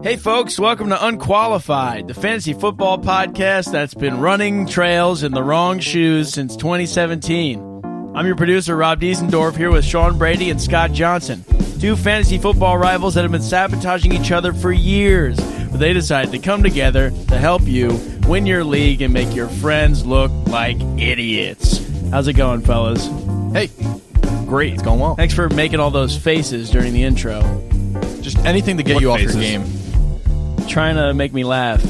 Hey folks, welcome to Unqualified, the fantasy football podcast that's been running trails in the wrong shoes since 2017. I'm your producer, Rob Diesendorf, here with Sean Brady and Scott Johnson, two fantasy football rivals that have been sabotaging each other for years, but they decided to come together to help you win your league and make your friends look like idiots. How's it going, fellas? Hey, great. It's going well. Thanks for making all those faces during the intro. Just anything to get you off your game. Trying to make me laugh.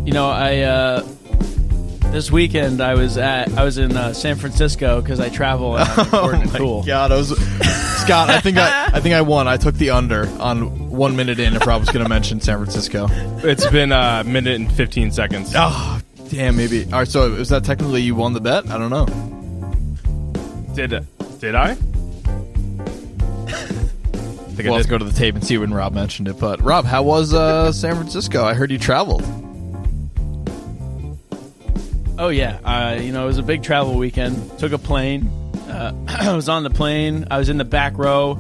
You know, this weekend I was in San Francisco because I travel and I'm important and cool. God, Scott. I think I won. I took the under on 1 minute in. If Rob was going to mention San Francisco, it's been a minute and 15 seconds. Oh, damn. Maybe. All right. So is that technically you won the bet? I don't know. Did I? We'll have to go to the tape and see when Rob mentioned it. But Rob, how was San Francisco? I heard you traveled. Oh yeah, it was a big travel weekend. Took a plane. I was on the plane. I was in the back row,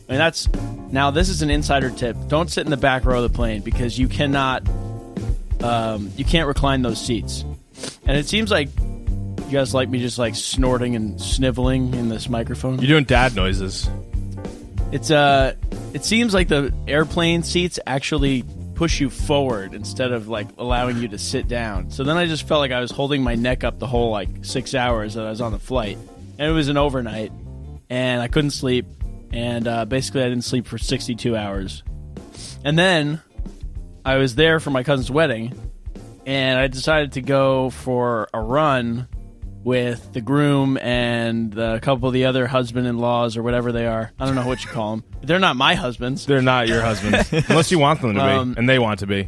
and this is an insider tip. Don't sit in the back row of the plane because you can't recline those seats. And it seems like you guys like me just like snorting and sniveling in this microphone. You're doing dad noises. It seems like the airplane seats actually push you forward instead of like allowing you to sit down. So then I just felt like I was holding my neck up the whole like 6 hours that I was on the flight. And it was an overnight, and I couldn't sleep, and basically I didn't sleep for 62 hours. And then I was there for my cousin's wedding, and I decided to go for a run with the groom and a couple of the other husband-in-laws or whatever they are. I don't know what you call them. They're not my husbands. They're not your husbands. Unless you want them to be, and they want to be.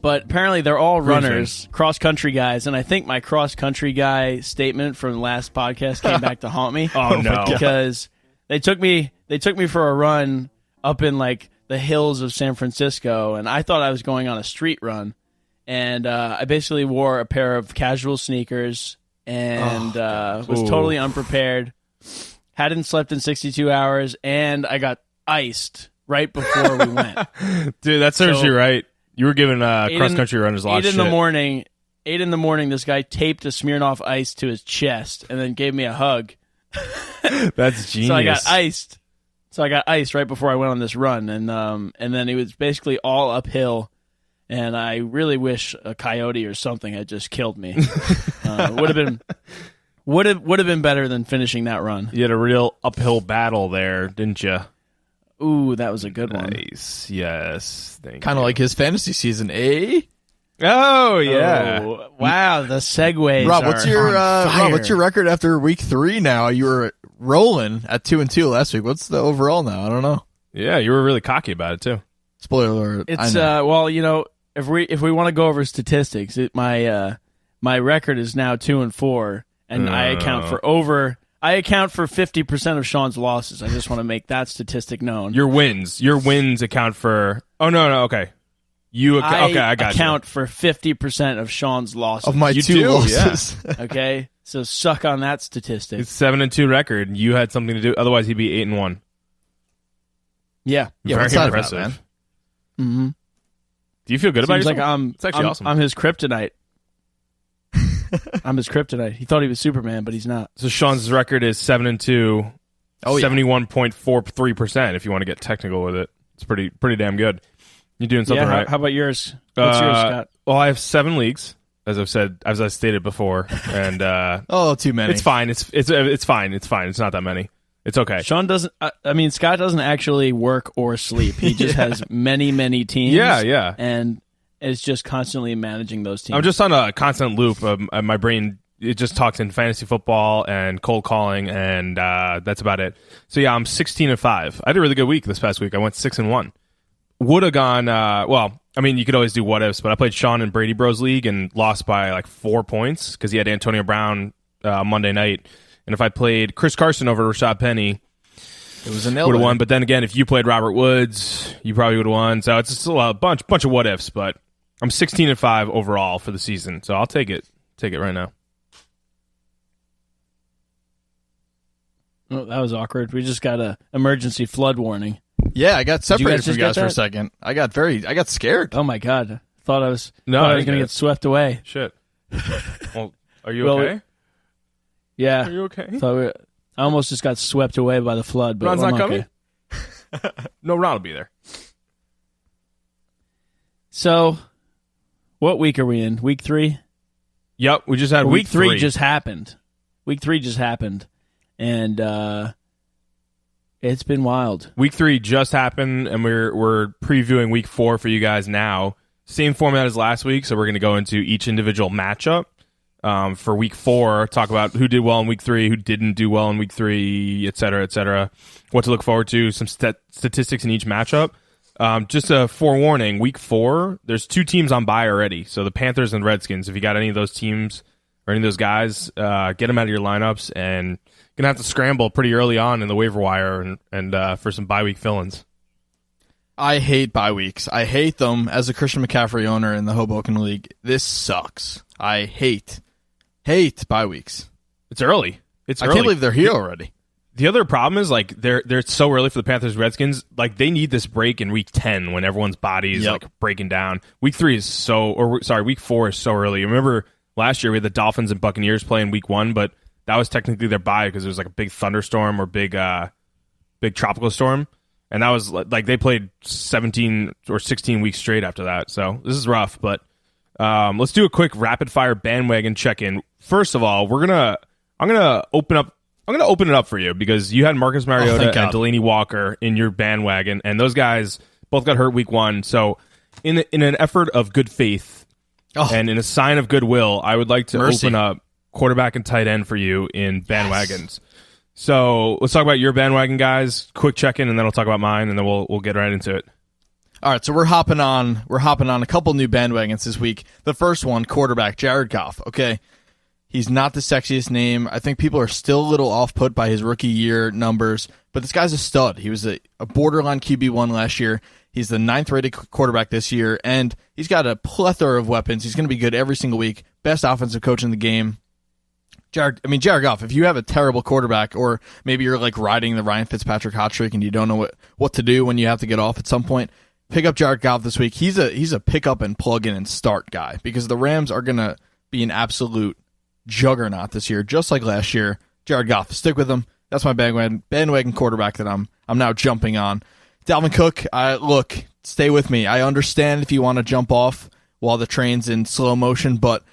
But apparently they're all runners, cross-country guys, and I think my cross-country guy statement from the last podcast came back to haunt me. Oh, no. Because they took me for a run up in, like, the hills of San Francisco, and I thought I was going on a street run. And I basically wore a pair of casual sneakers and was totally unprepared. Hadn't slept in 62 hours, and I got iced right before we went. Dude, that serves you right. You were giving cross-country runners a lot of shit. 8 in the morning, this guy taped a Smirnoff Ice to his chest and then gave me a hug. That's genius. So I got iced right before I went on this run, and then it was basically all uphill. And I really wish a coyote or something had just killed me. Would have been better than finishing that run. You had a real uphill battle there, didn't you? Ooh, that was a good one. Nice. Yes. Kind of like his fantasy season, eh? Oh yeah. Oh, wow, the segues. Rob, what's your record after week 3 now? You were rolling at 2-2 last week. What's the overall now? I don't know. Yeah, you were really cocky about it too. Spoiler alert. It's if we want to go over statistics, my record is now 2-4, and I account for 50% of Sean's losses. I just want to make that statistic known. Your wins account for. Oh no, okay. I account for 50% of Sean's losses. Of my two losses. Yeah. Okay, so suck on that statistic. It's 7-2 record. You had something to do. Otherwise, he'd be 8-1. Yeah. Very impressive, man. Mm-hmm. Do you feel good about yourself? It's actually awesome. I'm his kryptonite. I'm his kryptonite. He thought he was Superman, but he's not. So Sean's record is 7-2, 71.43%. If you want to get technical with it, it's pretty damn good. You're doing something right. How about yours? What's yours, Scott? Well, I have 7 leagues, as I stated before, and too many. It's fine. It's fine. It's fine. It's not that many. It's okay. Sean doesn't. Scott doesn't actually work or sleep. He just has many teams. Yeah. And is just constantly managing those teams. I'm just on a constant loop. My brain, it just talks in fantasy football and cold calling, and that's about it. So yeah, I'm 16-5. I had a really good week this past week. I went 6-1. Would have gone. You could always do what ifs, but I played Sean in Brady Bros League and lost by like 4 points because he had Antonio Brown Monday night. And if I played Chris Carson over Rashad Penny, it was a nail. Would have won. But then again, if you played Robert Woods, you probably would have won. So it's still a bunch of what ifs. But I'm 16-5 overall for the season. So I'll take it. Take it right now. Oh, that was awkward. We just got a emergency flood warning. Yeah, I got separated from you guys get for a that? second. I got scared. Oh my god! Thought I was I going to get swept away. Shit. Well, are you Well, okay? Yeah. Are you okay? I almost just got swept away by the flood. But Ron's I'm not coming? okay. No, Ron will be there. So, what week are we in? Week 3? Yep, we just had Week week 3 just happened. Week 3 just happened. And it's been wild. Week 3 just happened, and we're previewing week 4 for you guys now. Same format as last week, so we're going to go into each individual matchup. For week 4, talk about who did well in week 3, who didn't do well in week 3, et cetera, what to look forward to, some statistics in each matchup. Just a forewarning, week 4, there's 2 teams on bye already. So the Panthers and Redskins, if you got any of those teams or any of those guys, get them out of your lineups, and going to have to scramble pretty early on in the waiver wire and for some bye week fill-ins. I hate bye weeks. I hate them as a Christian McCaffrey owner in the Hoboken League. This sucks. I hate bye weeks. It's early. I can't believe they're here already. The other problem is like they're so early for the Panthers Redskins. Like they need this break in week 10 when everyone's body is like breaking down. Week 4 is so early. Remember last year we had the Dolphins and Buccaneers playing week 1, but that was technically their bye because there was like a big thunderstorm or big tropical storm, and that was like they played 17 or 16 weeks straight after that. So this is rough, but let's do a quick rapid fire bandwagon check in. First of all, I'm gonna open it up for you because you had Marcus Mariota and Delaney Walker in your bandwagon, and those guys both got hurt week 1. So in an effort of good faith and in a sign of goodwill, I would like to open up quarterback and tight end for you in bandwagons. Yes. So let's talk about your bandwagon guys. Quick check-in, and then I'll talk about mine, and then we'll get right into it. All right, so we're hopping on a couple new bandwagons this week. The first one, quarterback Jared Goff. Okay, he's not the sexiest name. I think people are still a little off-put by his rookie year numbers, but this guy's a stud. He was a borderline QB1 last year. He's the 9th-rated quarterback this year, and he's got a plethora of weapons. He's going to be good every single week. Best offensive coach in the game. Jared Goff, if you have a terrible quarterback, or maybe you're like riding the Ryan Fitzpatrick hot streak and you don't know what to do when you have to get off at some point, pick up Jared Goff this week. He's a pick up and plug in and start guy because the Rams are going to be an absolute juggernaut this year, just like last year. Jared Goff, stick with him. That's my bandwagon quarterback that I'm now jumping on. Dalvin Cook, look, stay with me. I understand if you want to jump off while the train's in slow motion, but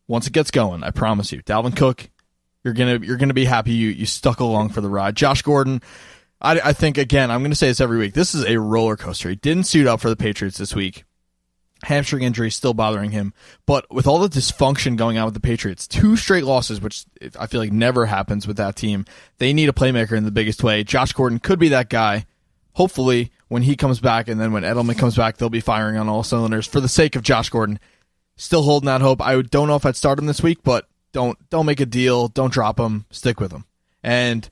once it gets going, I promise you, Dalvin Cook, you're gonna be happy you stuck along for the ride. Josh Gordon, I think, again, I'm going to say this every week, this is a roller coaster. He didn't suit up for the Patriots this week. Hamstring injury still bothering him. But with all the dysfunction going on with the Patriots, 2 straight losses, which I feel like never happens with that team, they need a playmaker in the biggest way. Josh Gordon could be that guy. Hopefully, when he comes back and then when Edelman comes back, they'll be firing on all cylinders. For the sake of Josh Gordon, still holding that hope. I don't know if I'd start him this week, but don't make a deal. Don't drop him. Stick with him. And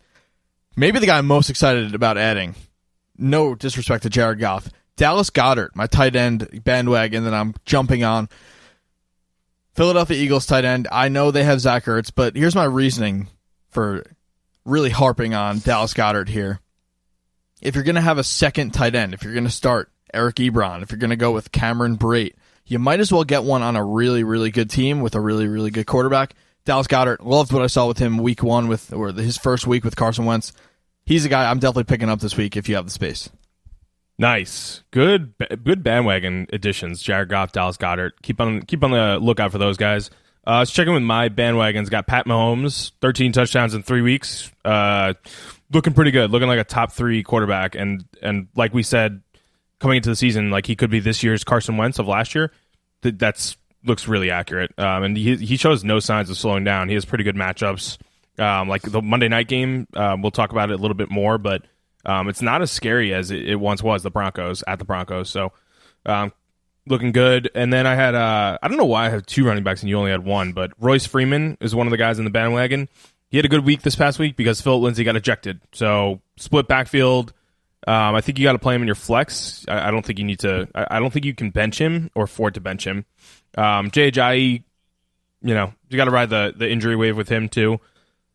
maybe the guy I'm most excited about adding, no disrespect to Jared Goff, Dallas Goedert, my tight end bandwagon that I'm jumping on. Philadelphia Eagles tight end. I know they have Zach Ertz, but here's my reasoning for really harping on Dallas Goedert here. If you're going to have a second tight end, if you're going to start Eric Ebron, if you're going to go with Cameron Brate, you might as well get one on a really, really good team with a really, really good quarterback. Dallas Goedert, loved what I saw with him week 1 his first week with Carson Wentz. He's a guy I'm definitely picking up this week if you have the space. Nice. Good bandwagon additions. Jared Goff, Dallas Goedert. Keep on the lookout for those guys. Let's check in with my bandwagons. Got Pat Mahomes, 13 touchdowns in 3 weeks. Looking pretty good. Looking like a top 3 quarterback. And like we said, coming into the season, like he could be this year's Carson Wentz of last year. That's looks really accurate. And he shows no signs of slowing down. He has pretty good matchups. Like the Monday night game, we'll talk about it a little bit more, but it's not as scary as it once was, the Broncos. So looking good. And then I had, I don't know why I have 2 running backs and you only had 1, but Royce Freeman is one of the guys in the bandwagon. He had a good week this past week because Philip Lindsay got ejected. So split backfield. I think you got to play him in your flex. I don't think you need to. I don't think you can bench him or afford to bench him. Jay Ajayi, you got to ride the injury wave with him too.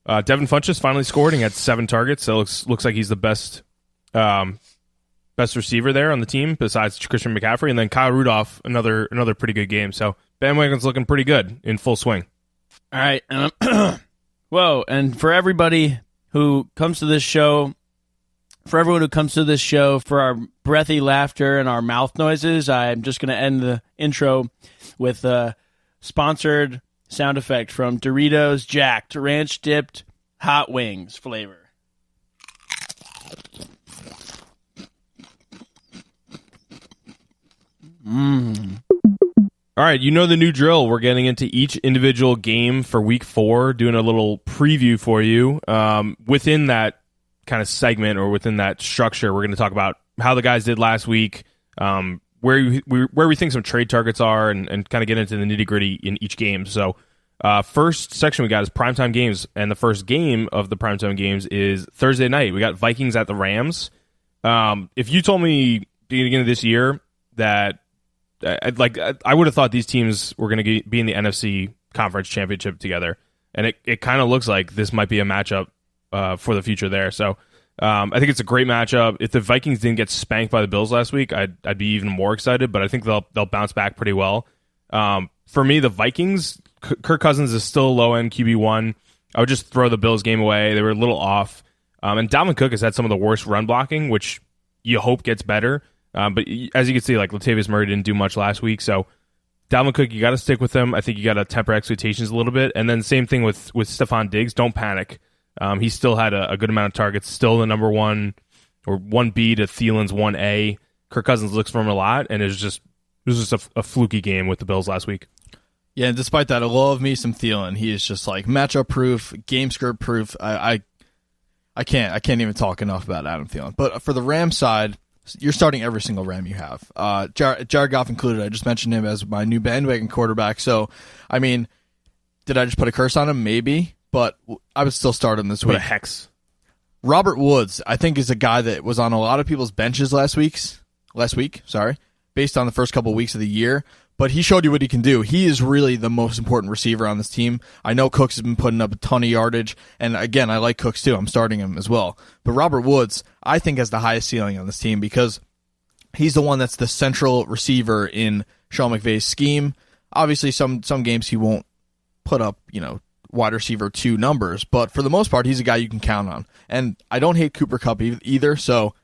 Devin Funchess finally scored and he had 7 targets. So it looks like he's the best best receiver there on the team besides Christian McCaffrey, and then Kyle Rudolph, another pretty good game. So bandwagon's looking pretty good in full swing. All right. Whoa. And for everybody who comes to this show, for everyone who comes to this show for our breathy laughter and our mouth noises, I'm just going to end the intro with a sponsored sound effect from Doritos Jacked Ranch Dipped Hot Wings flavor. All right, you know the new drill. We're getting into each individual game for week 4, doing a little preview for you. Within that kind of segment or within that structure, we're going to talk about how the guys did last week, where we think some trade targets are, and kind of get into the nitty-gritty in each game. So first section we got is primetime games, and the first game of the primetime games is Thursday night. We got Vikings at the Rams. If you told me beginning of this year that I would have thought these teams were going to be in the NFC Conference Championship together, and it kind of looks like this might be a matchup for the future there. So I think it's a great matchup. If the Vikings didn't get spanked by the Bills last week, I'd be even more excited, but I think they'll bounce back pretty well. For me, the Vikings, Kirk Cousins is still low-end QB1. I would just throw the Bills game away. They were a little off. And Dalvin Cook has had some of the worst run blocking, which you hope gets better. But as you can see, like Latavius Murray didn't do much last week, so Dalvin Cook, you got to stick with him. I think you got to temper expectations a little bit, and then same thing with Stephon Diggs. Don't panic. He still had a good amount of targets. Still the number 1 or 1B to Thielen's 1A. Kirk Cousins looks for him a lot, and it was just a fluky game with the Bills last week. Yeah, and despite that, I love me some Thielen. He is just like matchup proof, game script proof. I can't even talk enough about Adam Thielen. But for the Rams side, you're starting every single Ram you have. Jared Goff included. I just mentioned him as my new bandwagon quarterback. So, I mean, did I just put a curse on him? Maybe, but I would still start him this week. What a hex. Robert Woods, I think, is a guy that was on a lot of people's benches last week, based on the first couple of weeks of the year. But he showed you what he can do. He is really the most important receiver on this team. I know Cooks has been putting up a ton of yardage, and again, I like Cooks too. I'm starting him as well. But Robert Woods, I think, has the highest ceiling on this team because he's the one that's the central receiver in Sean McVay's scheme. Obviously, some games he won't put up, wide receiver 2 numbers, but for the most part, he's a guy you can count on. And I don't hate Cooper Kupp either, so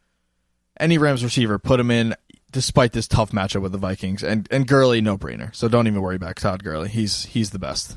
any Rams receiver, put him in, despite this tough matchup with the Vikings. And Gurley, no-brainer. So don't even worry about Todd Gurley. He's the best.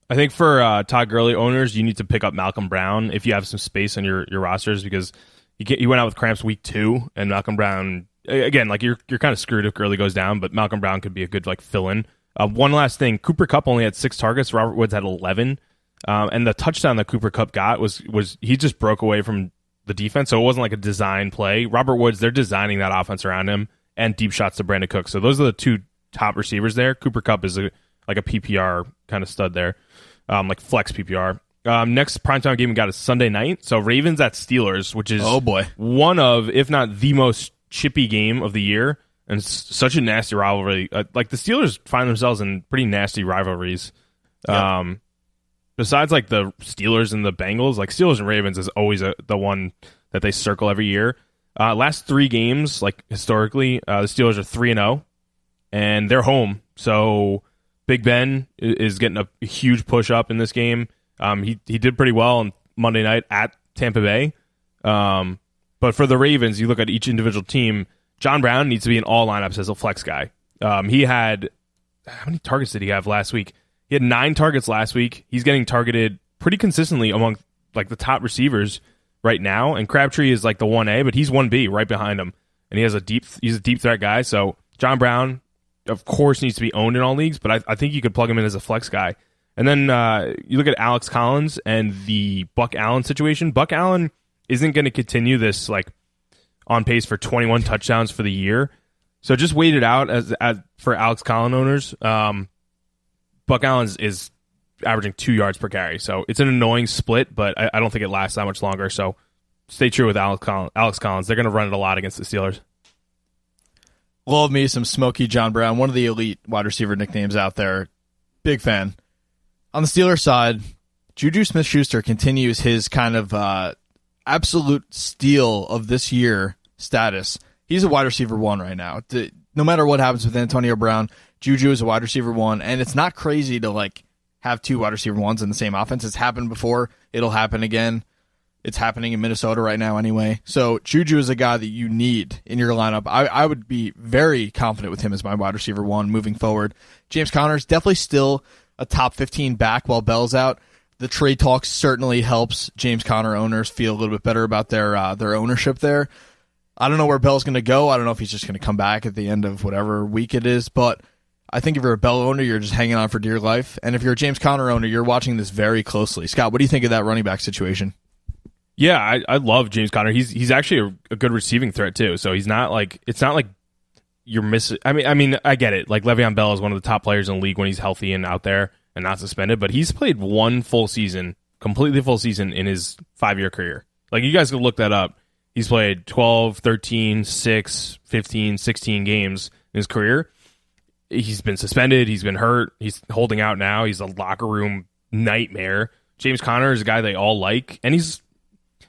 I think for Todd Gurley owners, you need to pick up Malcolm Brown if you have some space on your rosters, because he went out with cramps week 2, and Malcolm Brown, again, like you're kind of screwed if Gurley goes down, but Malcolm Brown could be a good fill-in. One last thing, Cooper Kupp only had 6 targets. Robert Woods had 11. And the touchdown that Cooper Kupp got was he just broke away from the defense, so it wasn't like a design play. Robert Woods, they're designing that offense around him, and deep shots to Brandon Cooks. So those are the 2 top receivers there. Cooper Kupp is like a PPR kind of stud there, like flex PPR. Next primetime game we got is Sunday night. So Ravens at Steelers, which is one of, if not the most chippy game of the year, and such a nasty rivalry. Like the Steelers find themselves in pretty nasty rivalries. Yep. Besides like the Steelers and the Bengals, like Steelers and Ravens is always the one that they circle every year. Last 3 games, like historically, the Steelers are 3-0, and they're home. So Big Ben is getting a huge push up in this game. He did pretty well on Monday night at Tampa Bay. But for the Ravens, you look at each individual team. John Brown needs to be in all lineups as a flex guy. He had, how many targets did he have last week? He had 9 targets last week. He's getting targeted pretty consistently among like the top receivers right now. And Crabtree is like the 1A, but he's 1B right behind him. And he's a deep threat guy. So John Brown, of course, needs to be owned in all leagues, but I think you could plug him in as a flex guy. And then you look at Alex Collins and the Buck Allen situation. Buck Allen isn't going to continue this like on pace for 21 touchdowns for the year. So just wait it out as for Alex Collins owners. Buck Allen is averaging 2 yards per carry. So it's an annoying split, but I don't think it lasts that much longer. So stay true with Alex Collins. They're going to run it a lot against the Steelers. Love me some Smokey John Brown, one of the elite wide receiver nicknames out there. Big fan. On the Steelers side, Juju Smith-Schuster continues his kind of absolute steal of this year status. he's a wide receiver 1 right now. No matter what happens with Antonio Brown, Juju is a wide receiver 1, and it's not crazy to like have 2 wide receiver 1s in the same offense. It's happened before. It'll happen again. It's happening in Minnesota right now anyway. So Juju is a guy that you need in your lineup. I would be very confident with him as my wide receiver 1 moving forward. James Conner is definitely still a top 15 back while Bell's out. The trade talk certainly helps James Conner owners feel a little bit better about their ownership there. I don't know where Bell's going to go. I don't know if he's just going to come back at the end of whatever week it is, but I think if you're a Bell owner, you're just hanging on for dear life. And if you're a James Conner owner, you're watching this very closely. Scott, what do you think of that running back situation? Yeah, I love James Conner. He's actually a good receiving threat too. So it's not like you're missing. I mean, I get it. Like Le'Veon Bell is one of the top players in the league when he's healthy and out there and not suspended. But he's played one full season, completely full season in his 5-year career. Like you guys can look that up. He's played 12, 13, 6, 15, 16 games in his career. He's been suspended. He's been hurt. He's holding out now. He's a locker room nightmare. James Conner is a guy they all like, and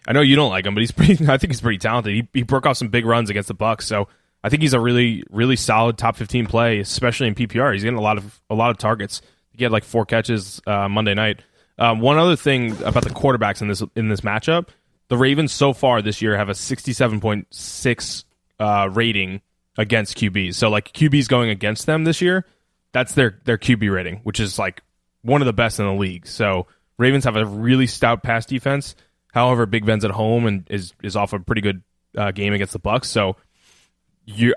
I know you don't like him, but I think he's pretty talented. He broke off some big runs against the Bucs, so I think he's a really, really solid top 15 play, especially in PPR. He's getting a lot of targets. He had like 4 catches Monday night. One other thing about the quarterbacks in this matchup, the Ravens so far this year have a 67.6 rating against QBs. So like QBs going against them this year, that's their QB rating, which is like one of the best in the league. So Ravens have a really stout pass defense. However, Big Ben's at home and is off a pretty good game against the Bucs. So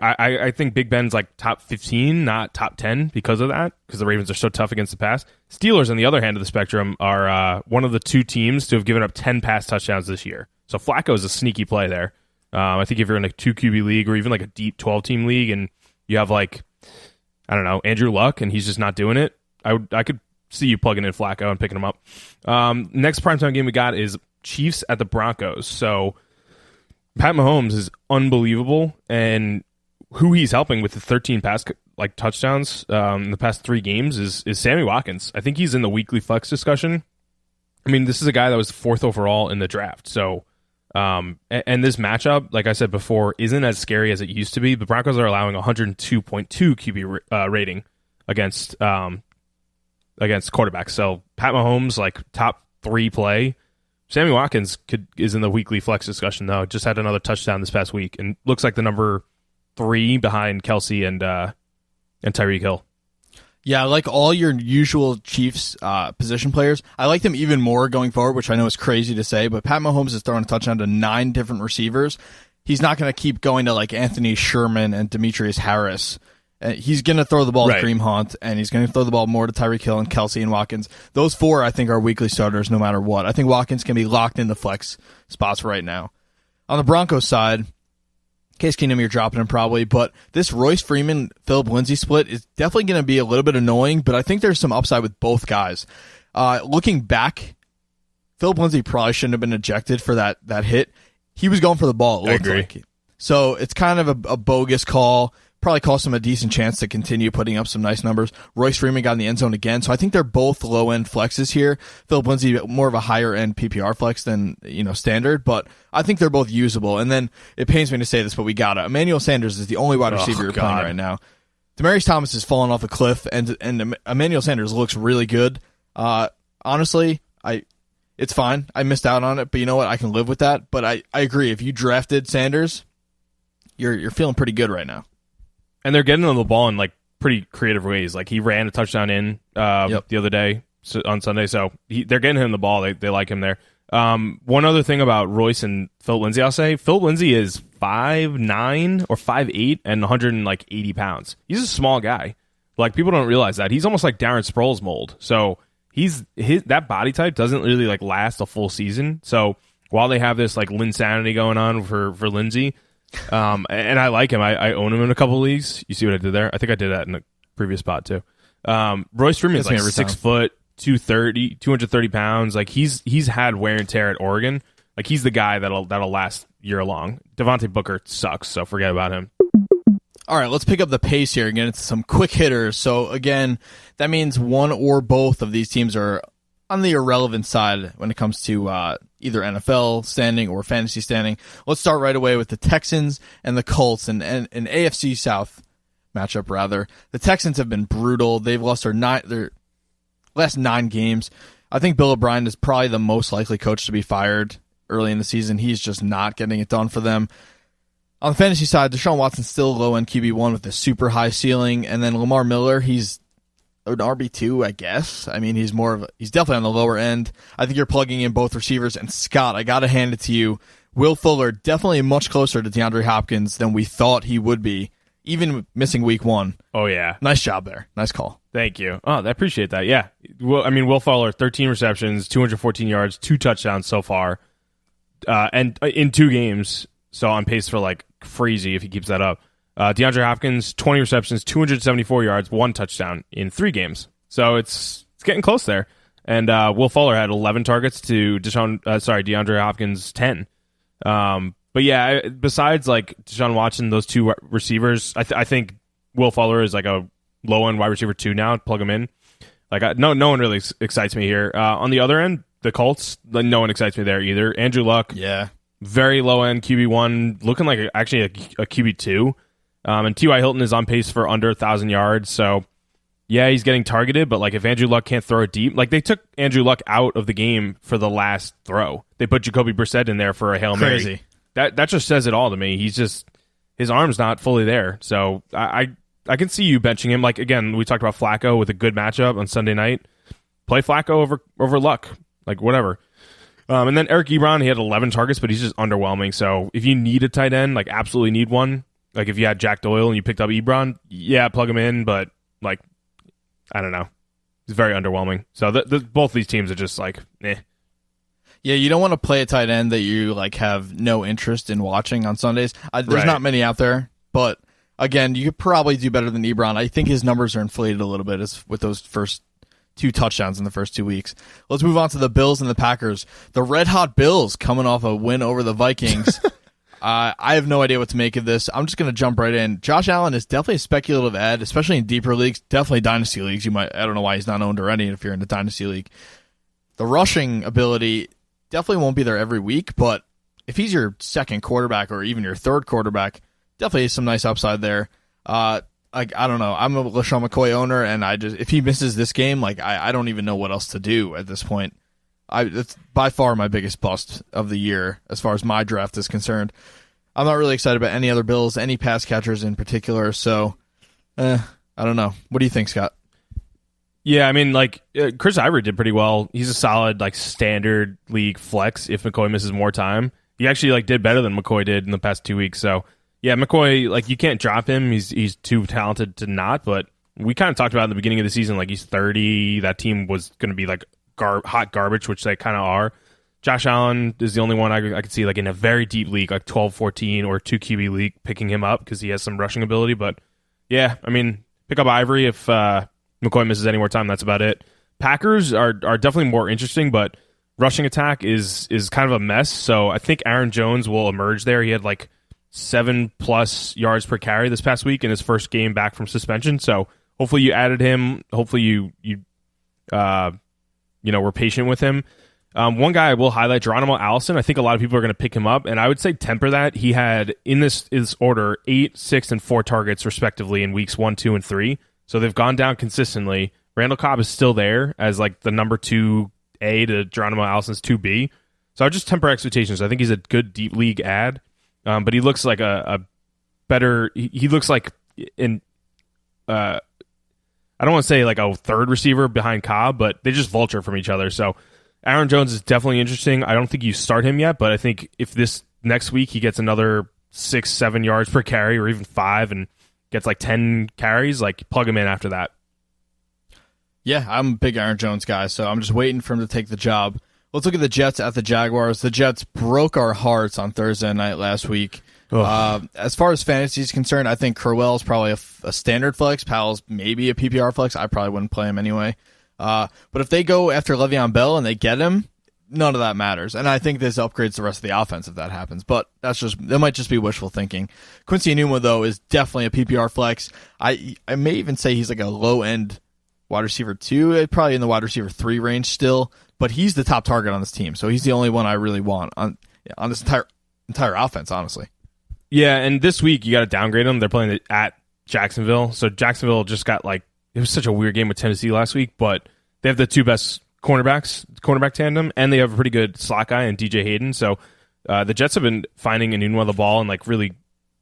I think Big Ben's like top 15, not top 10 because of that, because the Ravens are so tough against the pass. Steelers, on the other hand of the spectrum, are one of the 2 teams to have given up 10 pass touchdowns this year. So Flacco is a sneaky play there. I think if you're in a 2 QB league or even like a deep 12-team league and you have like, I don't know, Andrew Luck and he's just not doing it, I could see you plugging in Flacco and picking him up. Next primetime game we got is Chiefs at the Broncos. So Pat Mahomes is unbelievable, and who he's helping with the 13 pass touchdowns in the past 3 games is Sammy Watkins. I think he's in the weekly flex discussion. I mean, this is a guy that was 4th overall in the draft. So, and this matchup, like I said before, isn't as scary as it used to be. The Broncos are allowing 102.2 QB rating against quarterbacks. So Pat Mahomes, like top 3 play. Sammy Watkins is in the weekly flex discussion though. Just had another touchdown this past week and looks like the number 3 behind Kelsey and Tyreek Hill. Yeah, I like all your usual Chiefs position players. I like them even more going forward, which I know is crazy to say, but Pat Mahomes is throwing a touchdown to 9 different receivers. He's not going to keep going to like Anthony Sherman and Demetrius Harris. He's going to throw the ball to Kareem Hunt, and he's going to throw the ball more to Tyreek Hill and Kelsey and Watkins. Those 4, I think, are weekly starters no matter what. I think Watkins can be locked into flex spots right now. On the Broncos side, Case Keenum, you're dropping him probably, but this Royce Freeman, Philip Lindsay split is definitely going to be a little bit annoying, but I think there's some upside with both guys. Looking back, Philip Lindsay probably shouldn't have been ejected for that hit. He was going for the ball, it looked like. So it's kind of a bogus call. Probably cost him a decent chance to continue putting up some nice numbers. Royce Freeman got in the end zone again, so I think they're both low-end flexes here. Philip Lindsay, more of a higher-end PPR flex than standard, but I think they're both usable. And then it pains me to say this, but we got it. Emmanuel Sanders is the only wide receiver you're playing right now. Demaryius Thomas is falling off a cliff, and Emmanuel Sanders looks really good. Honestly, it's fine. I missed out on it, but you know what? I can live with that. But I agree. If you drafted Sanders, you're feeling pretty good right now. And they're getting on the ball in like pretty creative ways. Like he ran a touchdown in the other day on Sunday, so they're getting him the ball. They like him there. One other thing about Royce and Phil Lindsay, I'll say Phil Lindsay is 5'9" or 5'8" and 180 pounds. He's a small guy. Like people don't realize that he's almost like Darren Sproles mold. So that body type doesn't really like last a full season. So while they have this like Linsanity going on for Lindsay. And I like him. I own him in a couple of leagues. You see what I did there? I think I did that in a previous spot too. Royce Freeman is like 6 foot, 230 pounds. Like he's had wear and tear at Oregon. Like he's the guy that'll last year long. Devontae Booker sucks, so forget about him. All right, let's pick up the pace here and get into some quick hitters. So again, that means one or both of these teams are on the irrelevant side when it comes to either NFL standing or fantasy standing. Let's start right away with the Texans and the Colts and an AFC South matchup, rather. The Texans have been brutal. They've lost their last 9 games. I think Bill O'Brien is probably the most likely coach to be fired early in the season. He's just not getting it done for them. On the fantasy side, Deshaun Watson's still low-end QB1 with a super high ceiling, and then Lamar Miller, he's an RB2, I guess. I mean, he's definitely on the lower end. I think you're plugging in both receivers. And Scott, I got to hand it to you. Will Fuller definitely much closer to DeAndre Hopkins than we thought he would be, even missing week 1. Oh, yeah. Nice job there. Nice call. Thank you. Oh, I appreciate that. Yeah. Will Fuller, 13 receptions, 214 yards, 2 touchdowns so far, and in 2 games. So on pace for like crazy if he keeps that up. DeAndre Hopkins, 20 receptions, 274 yards, 1 touchdown in 3 games. So it's getting close there. And Will Fuller had 11 targets to DeAndre Hopkins 10. But yeah, besides like Deshaun Watson, those 2 receivers, I think Will Fuller is like a low end wide receiver 2 now. Plug him in. Like no one really excites me here. On the other end, the Colts, no one excites me there either. Andrew Luck, yeah, very low end QB1, looking like actually a QB2. And T.Y. Hilton is on pace for under 1,000 yards. So, yeah, he's getting targeted. But, like, if Andrew Luck can't throw it deep, like, they took Andrew Luck out of the game for the last throw. They put Jacoby Brissett in there for a Hail Mary. Crazy. That just says it all to me. His arm's not fully there. So, I can see you benching him. Like, again, we talked about Flacco with a good matchup on Sunday night. Play Flacco over Luck. Like, whatever. And then Eric Ebron, he had 11 targets, but he's just underwhelming. So, if you need a tight end, like, absolutely need one. Like, if you had Jack Doyle and you picked up Ebron, yeah, plug him in, but, like, I don't know. It's very underwhelming. So, both these teams are just, like, eh. Yeah, you don't want to play a tight end that you, like, have no interest in watching on Sundays. There's not many out there, but, again, you could probably do better than Ebron. I think his numbers are inflated a little bit with those first 2 touchdowns in the first 2 weeks. Let's move on to the Bills and the Packers. The red-hot Bills coming off a win over the Vikings. I have no idea what to make of this. I'm just going to jump right in. Josh Allen is definitely a speculative ad, especially in deeper leagues, definitely dynasty leagues. I don't know why he's not owned already if you're in the dynasty league. The rushing ability definitely won't be there every week, but if he's your second quarterback or even your third quarterback, definitely some nice upside there. I don't know. I'm a LaShawn McCoy owner, and if he misses this game, like I don't even know what else to do at this point. It's by far my biggest bust of the year as far as my draft is concerned. I'm not really excited about any other Bills, any pass catchers in particular, so I don't know. What do you think, Scott? Yeah, I mean, like, Chris Ivory did pretty well. He's a solid, like, standard league flex if McCoy misses more time. He actually, like, did better than McCoy did in the past 2 weeks, so yeah, McCoy, like, you can't drop him. He's too talented to not, but we kind of talked about in the beginning of the season, like, he's 30. That team was going to be, like, hot garbage, which they kind of are. Josh Allen is the only one I could see, like, in a very deep league, like 12-14 or 2 QB league, picking him up because he has some rushing ability. But, yeah, I mean, pick up Ivory if McCoy misses any more time. That's about it. Packers are definitely more interesting, but rushing attack is kind of a mess. So I think Aaron Jones will emerge there. He had, like, 7+ yards per carry this past week in his first game back from suspension. So hopefully you added him. Hopefully you we're patient with him. One guy I will highlight, Geronimo Allison. I think a lot of people are going to pick him up, and I would say temper that. He had, in this order, 8, 6, and 4 targets, respectively, in weeks 1, 2, and 3. So they've gone down consistently. Randall Cobb is still there as, like, the number 2A to Geronimo Allison's 2B. So I would just temper expectations. I think he's a good deep league ad, but he looks like a better... He looks like in... I don't want to say like a third receiver behind Cobb, but they just vulture from each other. So Aaron Jones is definitely interesting. I don't think you start him yet, but I think if this next week he gets another 6, 7 yards per carry or even 5 and gets like 10 carries, like plug him in after that. Yeah, I'm a big Aaron Jones guy, so I'm just waiting for him to take the job. Let's look at the Jets at the Jaguars. The Jets broke our hearts on Thursday night last week. As far as fantasy is concerned, I think Crowell is probably a standard flex. Powell's maybe a PPR flex. I probably wouldn't play him anyway. But if they go after Le'Veon Bell and they get him, none of that matters. And I think this upgrades the rest of the offense if that happens. But that might just be wishful thinking. Quincy Enunwa, though, is definitely a PPR flex. I may even say he's like a low-end wide receiver 2, probably in the wide receiver 3 range still, but he's the top target on this team, so he's the only one I really want on this entire offense, honestly. Yeah, and this week you got to downgrade them. They're playing at Jacksonville, so Jacksonville just got it was such a weird game with Tennessee last week, but they have the 2 best cornerback tandem, and they have a pretty good slot guy in DJ Hayden. So the Jets have been finding Enunwa the ball in really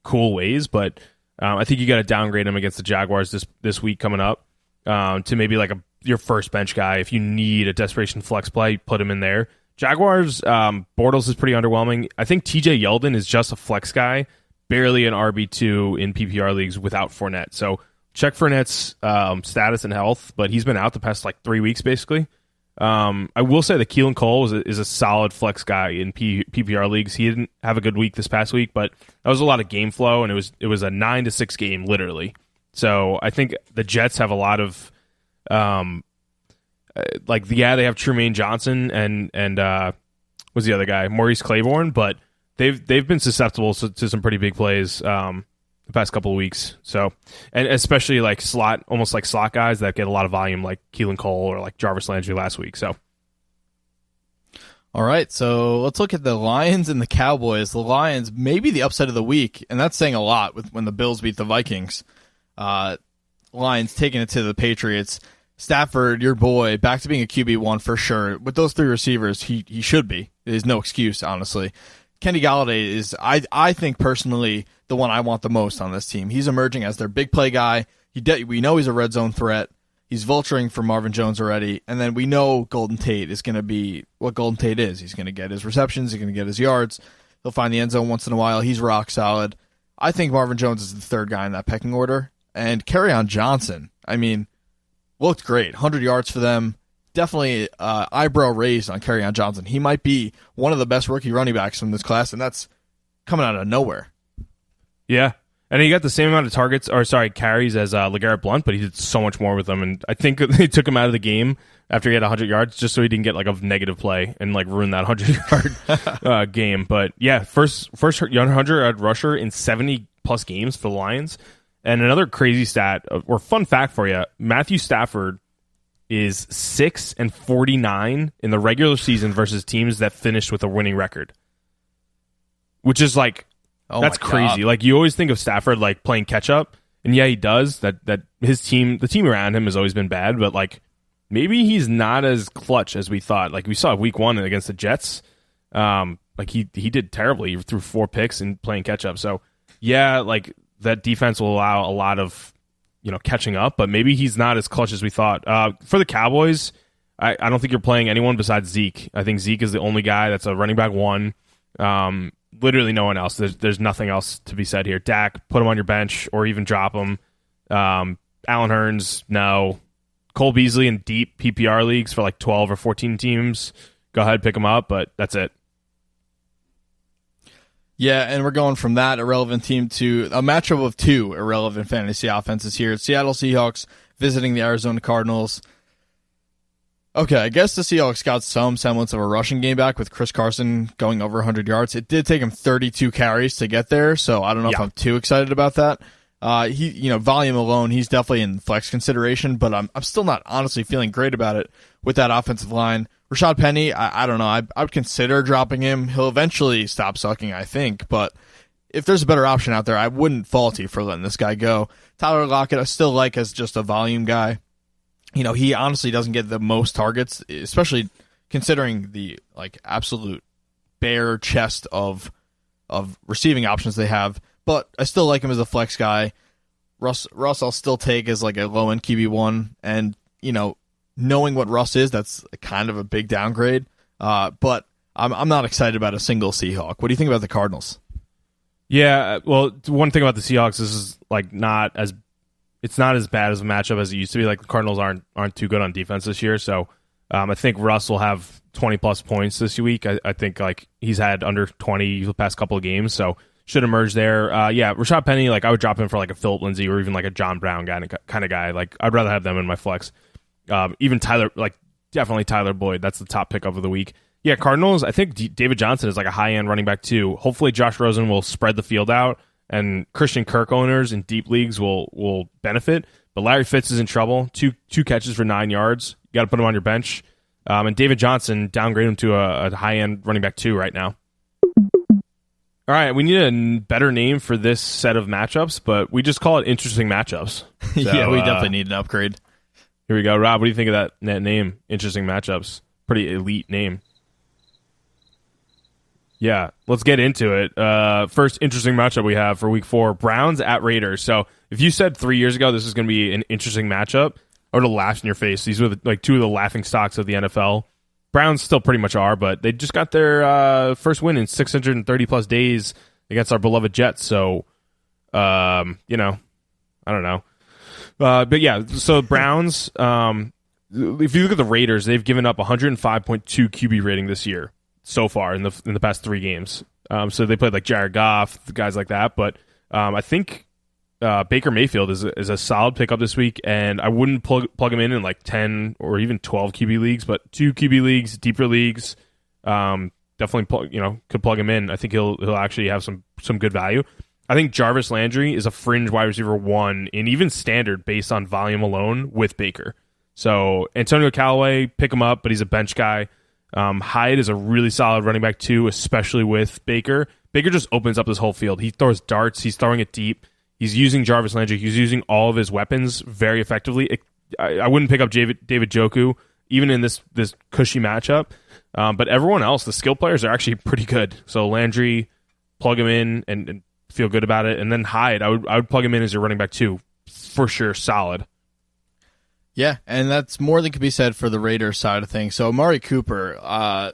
cool ways, but I think you got to downgrade him against the Jaguars this week coming up to maybe your first bench guy. If you need a desperation flex play, put him in there. Jaguars, Bortles is pretty underwhelming. I think TJ Yeldon is just a flex guy, barely an RB2 in PPR leagues without Fournette. So check Fournette's status and health, but he's been out the past 3 weeks basically. I will say that Keelan Cole is a solid flex guy in PPR leagues. He didn't have a good week this past week, but that was a lot of game flow, and it was a 9-6 game literally. So I think the Jets have a lot of they have Trumaine Johnson and was the other guy, Maurice Claiborne, but they've been susceptible to some pretty big plays the past couple of weeks. So, and especially almost like slot guys that get a lot of volume, like Keelan Cole or like Jarvis Landry last week. So, all right, so let's look at the Lions and the Cowboys. The Lions, maybe the upset of the week, and that's saying a lot when the Bills beat the Vikings. Lions taking it to the Patriots. Stafford, your boy, back to being a QB1 for sure. With those 3 receivers, he should be. There's no excuse, honestly. Kenny Galladay is, I think personally, the one I want the most on this team. He's emerging as their big play guy. We know he's a red zone threat. He's vulturing for Marvin Jones already. And then we know Golden Tate is going to be what Golden Tate is. He's going to get his receptions. He's going to get his yards. He'll find the end zone once in a while. He's rock solid. I think Marvin Jones is the 3rd guy in that pecking order. And Kerryon Johnson, looked great. 100 yards for them. Definitely eyebrow raised on Kerryon Johnson. He might be one of the best rookie running backs from this class, and that's coming out of nowhere. Yeah. And he got the same amount of carries as LeGarrette Blount, but he did so much more with them. And I think they took him out of the game after he had 100 yards just so he didn't get a negative play and ruin that 100-yard game. But yeah, first 100-yard rusher in 70-plus games for the Lions. And another crazy stat, or fun fact for you, Matthew Stafford is 6-49 in the regular season versus teams that finished with a winning record. Which is that's crazy. You always think of Stafford playing catch up, and yeah, he does. That the team around him has always been bad, but maybe he's not as clutch as we thought. We saw week 1 against the Jets. He did terribly. He threw 4 picks in playing catch up. So yeah, that defense will allow a lot of catching up, but maybe he's not as clutch as we thought. For the Cowboys, I don't think you're playing anyone besides Zeke. I think Zeke is the only guy that's a running back 1. Literally no one else. There's nothing else to be said here. Dak, put him on your bench or even drop him. Allen Hurns, no. Cole Beasley in deep PPR leagues for 12 or 14 teams. Go ahead, pick him up, but that's it. Yeah, and we're going from that irrelevant team to a matchup of 2 irrelevant fantasy offenses here. Seattle Seahawks visiting the Arizona Cardinals. Okay, I guess the Seahawks got some semblance of a rushing game back with Chris Carson going over 100 yards. It did take him 32 carries to get there, so I don't know if I'm too excited about that. Volume alone, he's definitely in flex consideration, but I'm still not honestly feeling great about it with that offensive line. Rashad Penny, I don't know. I would consider dropping him. He'll eventually stop sucking, I think, but if there's a better option out there, I wouldn't fault you for letting this guy go. Tyler Lockett, I still like as just a volume guy. He honestly doesn't get the most targets, especially considering the absolute bare chest of receiving options they have. But I still like him as a flex guy. Russ I'll still take as a low-end QB1. And, knowing what Russ is, that's kind of a big downgrade. But I'm not excited about a single Seahawk. What do you think about the Cardinals? Yeah, well, one thing about the Seahawks is it's not as bad as a matchup as it used to be. The Cardinals aren't too good on defense this year, so I think Russ will have 20-plus points this week. I think he's had under 20 the past couple of games, so should emerge there. Rashad Penny, I would drop him for a Philip Lindsay or even a John Brown kind of guy. I'd rather have them in my flex. Even Tyler, definitely Tyler Boyd. That's the top pickup of the week. Yeah, Cardinals, I think David Johnson is a high-end running back too. Hopefully Josh Rosen will spread the field out and Christian Kirk owners in deep leagues will benefit. But Larry Fitz is in trouble. Two catches for 9 yards. You got to put him on your bench. And David Johnson, downgrade him to a high-end running back 2 right now. All right, we need a better name for this set of matchups, but we just call it interesting matchups. So, yeah, we definitely need an upgrade. Here we go. Rob, what do you think of that name? Interesting matchups. Pretty elite name. Yeah, let's get into it. First interesting matchup we have for week 4, Browns at Raiders. So if you said 3 years ago this is going to be an interesting matchup, I would have laughed in your face. These were like 2 of the laughing stocks of the NFL. Browns still pretty much are, but they just got their first win in 630-plus days against our beloved Jets. So, I don't know. But yeah, so Browns, if you look at the Raiders, they've given up 105.2 QB rating this year so far in the past 3 games. So they played like Jared Goff, guys like that. But I think Baker Mayfield is a solid pickup this week, and I wouldn't plug him in like 10 or even 12 QB leagues, but 2 QB leagues, deeper leagues, definitely could plug him in. I think he'll actually have some good value. I think Jarvis Landry is a fringe wide receiver 1 in even standard based on volume alone with Baker. So Antonio Callaway, pick him up, but he's a bench guy. Hyde is a really solid running back 2, especially with Baker. Baker just opens up this whole field. He throws darts. He's throwing it deep. He's using Jarvis Landry. He's using all of his weapons very effectively. I wouldn't pick up David Njoku even in this cushy matchup. But everyone else, the skill players are actually pretty good. So Landry, plug him in and feel good about it. And then Hyde, I would plug him in as your running back 2 for sure. Solid. Yeah, and that's more than could be said for the Raiders side of things. So Amari Cooper, I'm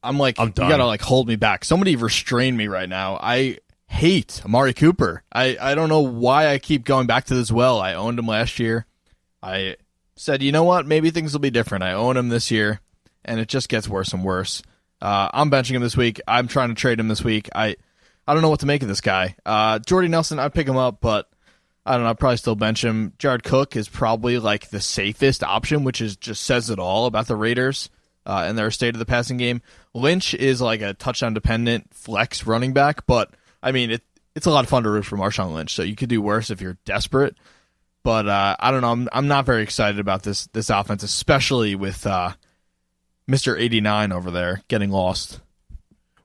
like, you gotta like hold me back. Somebody restrain me right now. I hate Amari Cooper. I don't know why I keep going back to this well. I owned him last year. I said, you know what? Maybe things will be different. I own him this year, and it just gets worse and worse. I'm benching him this week. I'm trying to trade him this week. I don't know what to make of this guy. Jordy Nelson, I'd pick him up, but I don't know. I'd probably still bench him. Jared Cook is probably like the safest option, which is just says it all about the Raiders and their state of the passing game. Lynch is like a touchdown-dependent flex running back, but I mean, it's a lot of fun to root for Marshawn Lynch, so you could do worse if you're desperate. But I don't know. I'm not very excited about this offense, especially with Mr. 89 over there getting lost.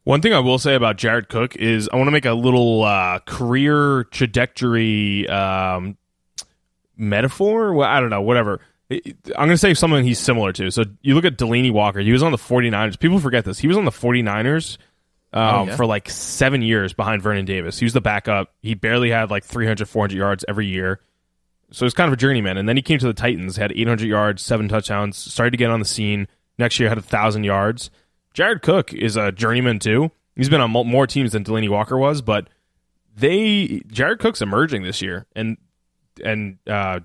One thing I will say about Jared Cook is I want to make a little career trajectory metaphor. Well, I don't know, whatever. I'm going to say someone he's similar to. So you look at Delaney Walker. He was on the 49ers. People forget this. He was on the 49ers for like 7 years behind Vernon Davis. He was the backup. He barely had like 300, 400 yards every year. So he's kind of a journeyman. And then he came to the Titans, had 800 yards, 7 touchdowns, started to get on the scene. Next year had 1,000 yards. Jared Cook is a journeyman too. He's been on more teams than Delaney Walker was, but Jared Cook's emerging this year. And John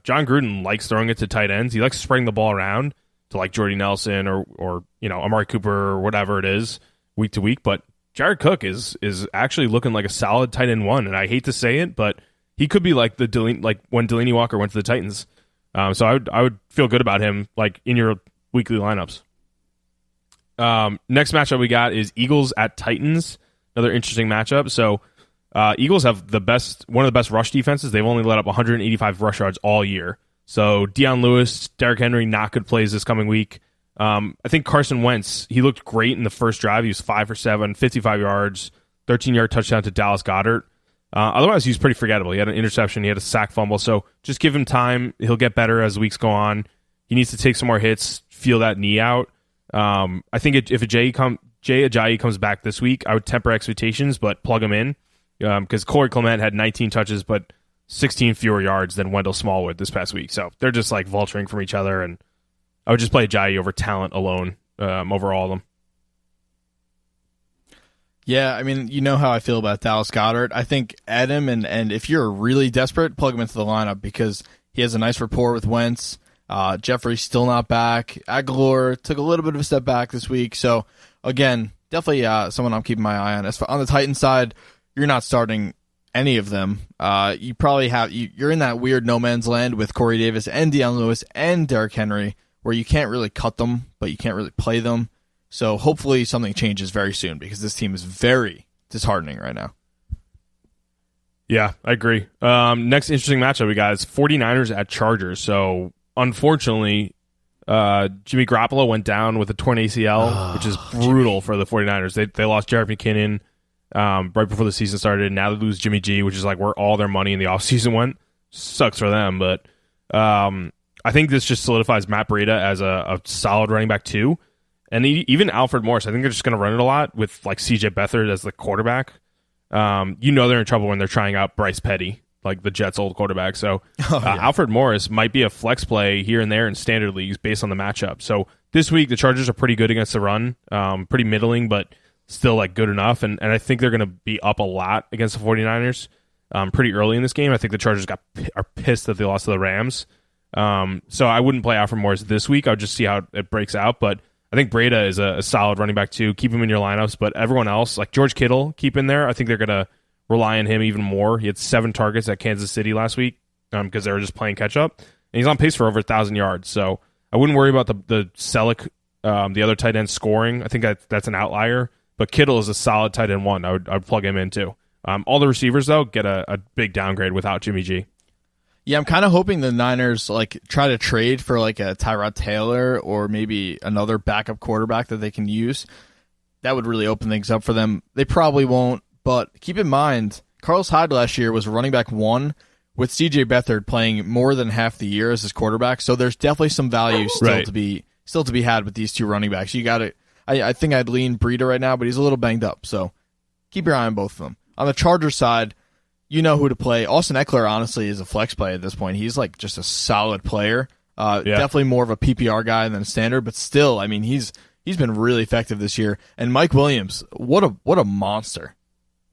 Gruden likes throwing it to tight ends. He likes spreading the ball around to like Jordy Nelson or Amari Cooper or whatever it is week to week. But Jared Cook is actually looking like a solid tight end 1, and I hate to say it, but he could be like when Delaney Walker went to the Titans. So I would feel good about him like in your weekly lineups. Next matchup we got is Eagles at Titans. Another interesting matchup. So Eagles have one of the best rush defenses. They've only let up 185 rush yards all year. So Deion Lewis, Derrick Henry, not good plays this coming week. I think Carson Wentz, he looked great in the first drive. He was 5 for 7, 55 yards, 13-yard touchdown to Dallas Goedert. Otherwise, he was pretty forgettable. He had an interception. He had a sack fumble. So just give him time. He'll get better as the weeks go on. He needs to take some more hits, feel that knee out. I think if Jay Ajayi comes back this week, I would temper expectations, but plug him in because Corey Clement had 19 touches, but 16 fewer yards than Wendell Smallwood this past week. So they're just like vulturing from each other, and I would just play Ajayi over talent alone over all of them. Yeah, I mean, you know how I feel about Dallas Goedert. I think add him, and if you're really desperate, plug him into the lineup because he has a nice rapport with Wentz. Jeffrey's still not back. Aguilar took a little bit of a step back this week. So, again, definitely someone I'm keeping my eye on. As for on the Titans side, you're not starting any of them. You probably you're in that weird no man's land with Corey Davis and Deion Lewis and Derrick Henry where you can't really cut them, but you can't really play them. So hopefully something changes very soon because this team is very disheartening right now. Yeah, I agree. Next interesting matchup we got is 49ers at Chargers. So unfortunately, Jimmy Garoppolo went down with a torn ACL, which is brutal for the 49ers. They lost Jarrett McKinnon right before the season started. And now they lose Jimmy G, which is like where all their money in the offseason went. Sucks for them, but I think this just solidifies Matt Breida as a solid running back too. And even Alfred Morris, I think they're just going to run it a lot with like CJ Beathard as the quarterback. They're in trouble when they're trying out Bryce Petty, like the Jets' old quarterback. So Alfred Morris might be a flex play here and there in standard leagues based on the matchup. So this week, the Chargers are pretty good against the run, pretty middling, but still like good enough. And I think they're going to be up a lot against the 49ers pretty early in this game. I think the Chargers are pissed that they lost to the Rams. So I wouldn't play Alfred Morris this week. I would just see how it breaks out. But I think Breida is a solid running back too. Keep him in your lineups. But everyone else, like George Kittle, keep in there. I think they're going to rely on him even more. He had 7 targets at Kansas City last week because they were just playing catch up. And he's on pace for over 1,000 yards. So I wouldn't worry about the Selleck, the other tight end scoring. I think that's an outlier. But Kittle is a solid tight end 1. I would plug him in too. All the receivers, though, get a big downgrade without Jimmy G. Yeah, I'm kind of hoping the Niners like try to trade for like a Tyrod Taylor or maybe another backup quarterback that they can use. That would really open things up for them. They probably won't, but keep in mind, Carlos Hyde last year was running back 1 with CJ Beathard playing more than half the year as his quarterback. So there's definitely some value still to be had with these two running backs. You got to. I think I'd lean Breida right now, but he's a little banged up. So keep your eye on both of them. On the Chargers side, you know who to play. Austin Eckler, honestly, is a flex play at this point. He's like just a solid player. Definitely more of a PPR guy than a standard, but still, I mean, he's been really effective this year. And Mike Williams, what a monster.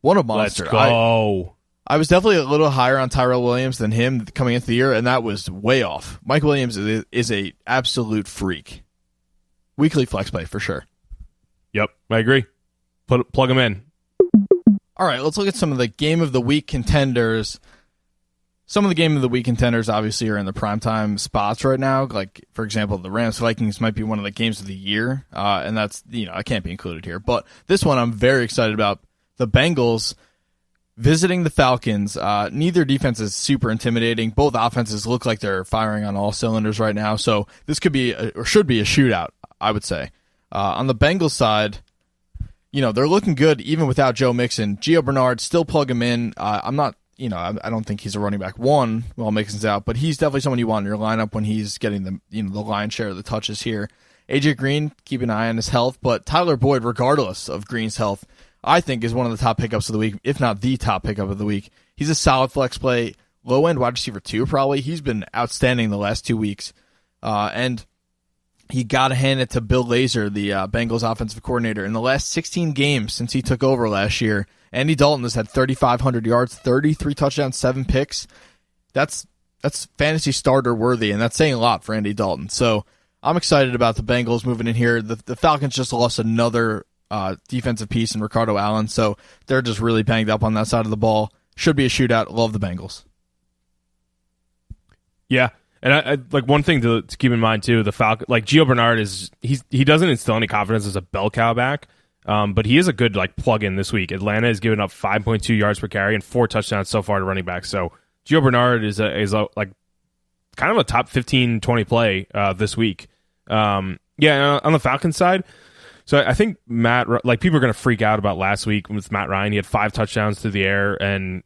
What a monster. Let's go. I was definitely a little higher on Tyrell Williams than him coming into the year, and that was way off. Mike Williams is a absolute freak. Weekly flex play for sure. Yep, I agree. Plug him in. All right, let's look at some of the Game of the Week contenders. Some of the Game of the Week contenders obviously are in the primetime spots right now. Like, for example, the Rams-Vikings might be one of the games of the year, and that's, I can't be included here. But this one I'm very excited about. The Bengals visiting the Falcons. Neither defense is super intimidating. Both offenses look like they're firing on all cylinders right now. So this could be, or should be, a shootout, I would say. On the Bengals side, they're looking good even without Joe Mixon. Gio Bernard, still plug him in. I don't think he's a running back 1 while Mixon's out, but he's definitely someone you want in your lineup when he's getting the lion's share of the touches here. AJ Green, keep an eye on his health, but Tyler Boyd, regardless of Green's health, I think is one of the top pickups of the week, if not the top pickup of the week. He's a solid flex play, low-end wide receiver 2 probably. He's been outstanding the last 2 weeks. And you got to hand it to Bill Lazor, the Bengals offensive coordinator. In the last 16 games since he took over last year, Andy Dalton has had 3,500 yards, 33 touchdowns, 7 picks. That's fantasy starter worthy, and that's saying a lot for Andy Dalton. So I'm excited about the Bengals moving in here. The Falcons just lost another defensive piece in Ricardo Allen, so they're just really banged up on that side of the ball. Should be a shootout. Love the Bengals. Yeah. And I like one thing to keep in mind too, the Falcon, like Gio Bernard he doesn't instill any confidence as a bell cow back, but he is a good like plug-in this week. Atlanta has given up 5.2 yards per carry and 4 touchdowns so far to running back. So Gio Bernard is a like kind of a top 15, 20 play this week. On the Falcons side, so I think people are going to freak out about last week with Matt Ryan. He had 5 touchdowns through the air, and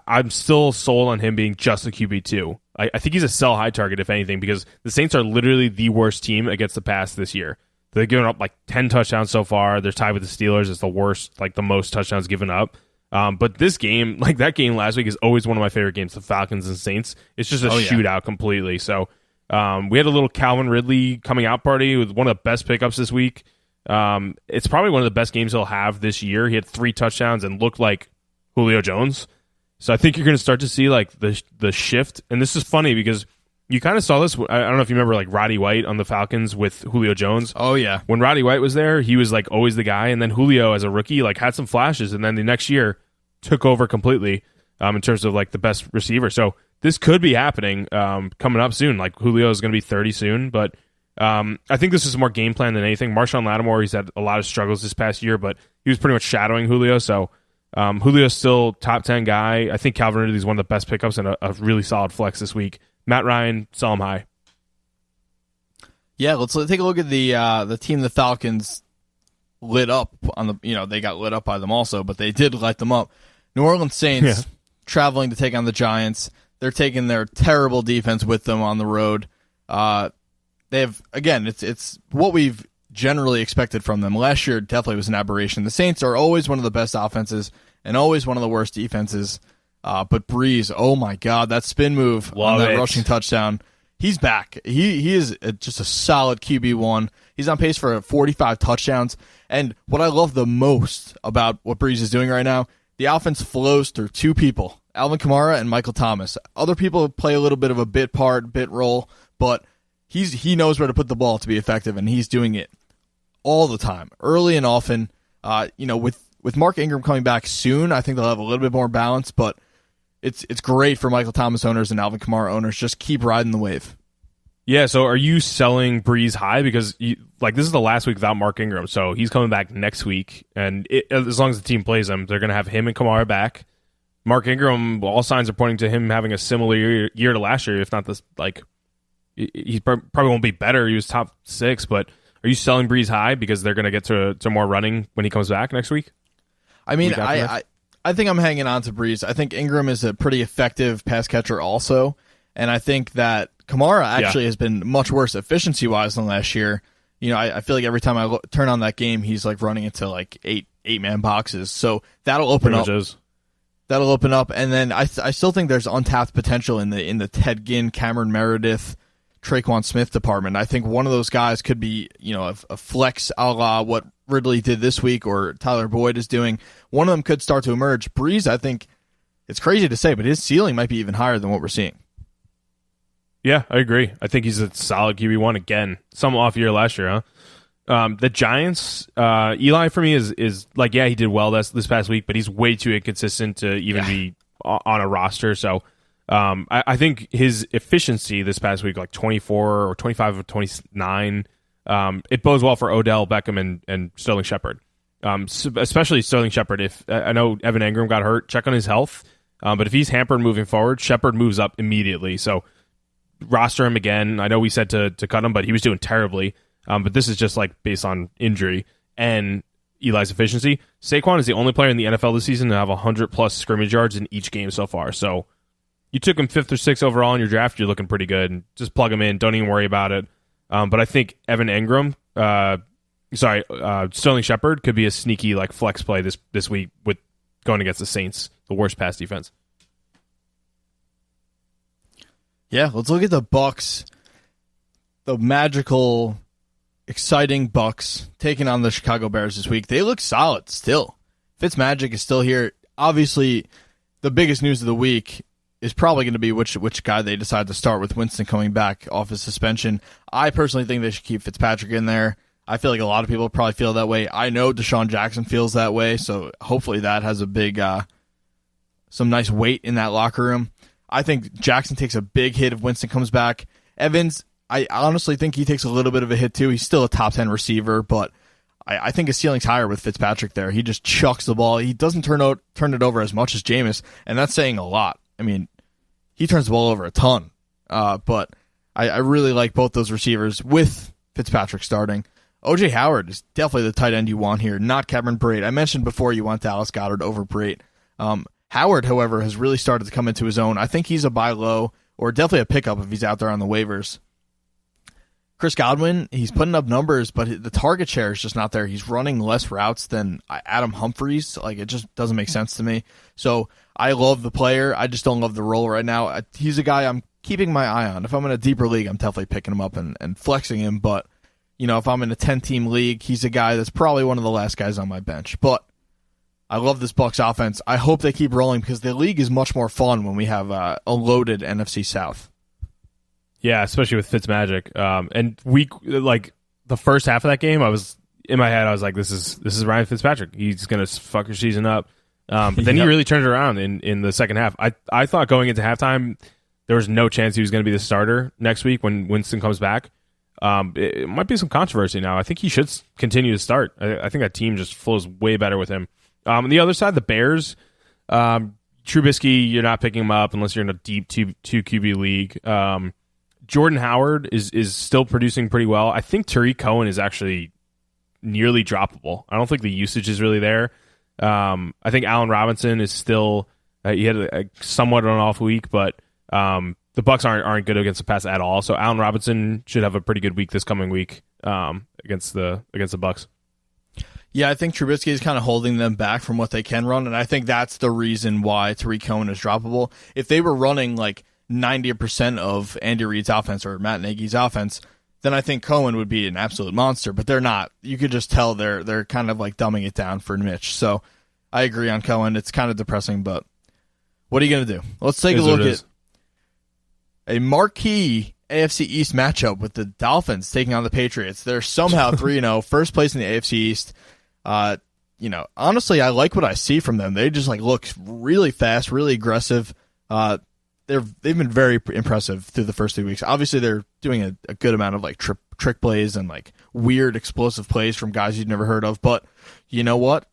I'm still sold on him being just a QB2. I think he's a sell high target, if anything, because the Saints are literally the worst team against the pass this year. They've given up like 10 touchdowns so far. They're tied with the Steelers as the worst, like the most touchdowns given up. But this game, like that game last week, is always one of my favorite games, the Falcons and Saints. It's just a shootout completely. So we had a little Calvin Ridley coming out party with one of the best pickups this week. It's probably one of the best games he'll have this year. He had 3 touchdowns and looked like Julio Jones. So I think you're going to start to see like the shift. And this is funny because you kind of saw this. I don't know if you remember like Roddy White on the Falcons with Julio Jones. Oh, yeah. When Roddy White was there, he was like always the guy. And then Julio as a rookie like had some flashes. And then the next year took over completely in terms of like the best receiver. So this could be happening coming up soon. Like Julio is going to be 30 soon. But I think this is more game plan than anything. Marshawn Lattimore, he's had a lot of struggles this past year, but he was pretty much shadowing Julio. So Julio's still top 10 guy. I think Calvin Ridley's one of the best pickups and a really solid flex this week. Matt Ryan, sell him high. Yeah, let's take a look at the team the Falcons lit up on the. They got lit up by them also, but they did light them up. New Orleans Saints traveling to take on the Giants. They're taking their terrible defense with them on the road. They have, again, it's what we've generally expected from them. Last year definitely was an aberration. The Saints are always one of the best offenses and always one of the worst defenses. But Breeze, oh my God, that spin move on that rushing touchdown. He's back. He is just a solid QB1. He's on pace for 45 touchdowns. And what I love the most about what Breeze is doing right now, the offense flows through two people, Alvin Kamara and Michael Thomas. Other people play a little bit of a bit role, but he knows where to put the ball to be effective, and he's doing it all the time, early and often. With Mark Ingram coming back soon, I think they'll have a little bit more balance, but it's great for Michael Thomas owners and Alvin Kamara owners. Just keep riding the wave. Yeah, so are you selling Breeze high? Because this is the last week without Mark Ingram, so he's coming back next week, and as long as the team plays him, they're going to have him and Kamara back. Mark Ingram, all signs are pointing to him having a similar year to last year, if not this. He probably won't be better. He was top 6, but are you selling Breeze high because they're going to get to more running when he comes back next week? I mean, I think I'm hanging on to Breeze. I think Ingram is a pretty effective pass catcher also, and I think that Kamara actually has been much worse efficiency-wise than last year. I feel like every time I turn on that game, he's running into eight-man boxes. So that'll open up. That'll open up, and then I still think there's untapped potential in the Ted Ginn, Cameron Meredith, Traquan Smith department. I think one of those guys could be a flex a la what Ridley did this week or Tyler Boyd is doing. One of them could start to emerge. Breeze, I think it's crazy to say, but his ceiling might be even higher than what we're seeing. Yeah, I agree. I think he's a solid QB1 again. Some off year last year, huh? The Giants, Eli for me is he did well this past week, but he's way too inconsistent to even be on a roster. So I think his efficiency this past week, 24 or 25 of 29, it bodes well for Odell Beckham and Sterling Shepard. Especially Sterling Shepard. If I know Evan Engram got hurt, check on his health. But if he's hampered moving forward, Shepard moves up immediately. So roster him again. I know we said to cut him, but he was doing terribly. But this is just based on injury and Eli's efficiency. Saquon is the only player in the NFL this season to have 100+ scrimmage yards in each game so far. So you took him 5th or 6th overall in your draft. You're looking pretty good. And just plug him in. Don't even worry about it. But I think Evan Engram, Sterling Shepard could be a sneaky flex play this week with going against the Saints, the worst pass defense. Yeah, let's look at the Bucs. The magical, exciting Bucs taking on the Chicago Bears this week. They look solid still. Fitzmagic is still here. Obviously, the biggest news of the week is probably going to be which guy they decide to start with Winston coming back off his suspension. I personally think they should keep Fitzpatrick in there. I feel like a lot of people probably feel that way. I know Deshaun Jackson feels that way, so hopefully that has a big, some nice weight in that locker room. I think Jackson takes a big hit if Winston comes back. Evans, I honestly think he takes a little bit of a hit too. He's still a top 10 receiver, but I think his ceiling's higher with Fitzpatrick there. He just chucks the ball. He doesn't turn it over as much as Jameis, and that's saying a lot. I mean, he turns the ball over a ton. But I really like both those receivers with Fitzpatrick starting. O.J. Howard is definitely the tight end you want here, not Cameron Brate. I mentioned before you want Dallas Goedert over Brate. Howard, however, has really started to come into his own. I think he's a buy low or definitely a pickup if he's out there on the waivers. Chris Godwin, he's putting up numbers, but the target share is just not there. He's running less routes than Adam Humphries. It just doesn't make sense to me. So I love the player. I just don't love the role right now. He's a guy I'm keeping my eye on. If I'm in a deeper league, I'm definitely picking him up and flexing him. But, if I'm in a 10-team league, he's a guy that's probably one of the last guys on my bench. But I love this Bucs offense. I hope they keep rolling because the league is much more fun when we have a loaded NFC South. Yeah, especially with Fitzmagic. And the first half of that game, I was in my head. I was like, "This is Ryan Fitzpatrick. He's gonna fuck your season up." But then he really turned it around in the second half. I thought going into halftime there was no chance he was going to be the starter next week when Winston comes back. It might be some controversy now. I think he should continue to start. I think that team just flows way better with him. On the other side, the Bears, Trubisky, you're not picking him up unless you're in a deep two QB league. Jordan Howard is still producing pretty well. I think Tariq Cohen is actually nearly droppable. I don't think the usage is really there. I think Allen Robinson is still he had a somewhat of an off week, but the Bucs aren't good against the pass at all. So Allen Robinson should have a pretty good week this coming week against the Bucs. Yeah, I think Trubisky is kind of holding them back from what they can run, and I think that's the reason why Tariq Cohen is droppable. If they were running like 90% of Andy Reid's offense or Matt Nagy's offense, then I think Cohen would be an absolute monster, but they're not. You could just tell they're kind of like dumbing it down for Mitch. So I agree on Cohen. It's kind of depressing, but what are you going to do? Let's take a look at a marquee AFC East matchup with the Dolphins taking on the Patriots. They're somehow 3-0, first place in the AFC East. Honestly, I like what I see from them. They just like look really fast, really aggressive. They've been very impressive through the first 2 weeks. Obviously, they're doing a good amount of like trick plays and like weird explosive plays from guys you'd never heard of. But you know what?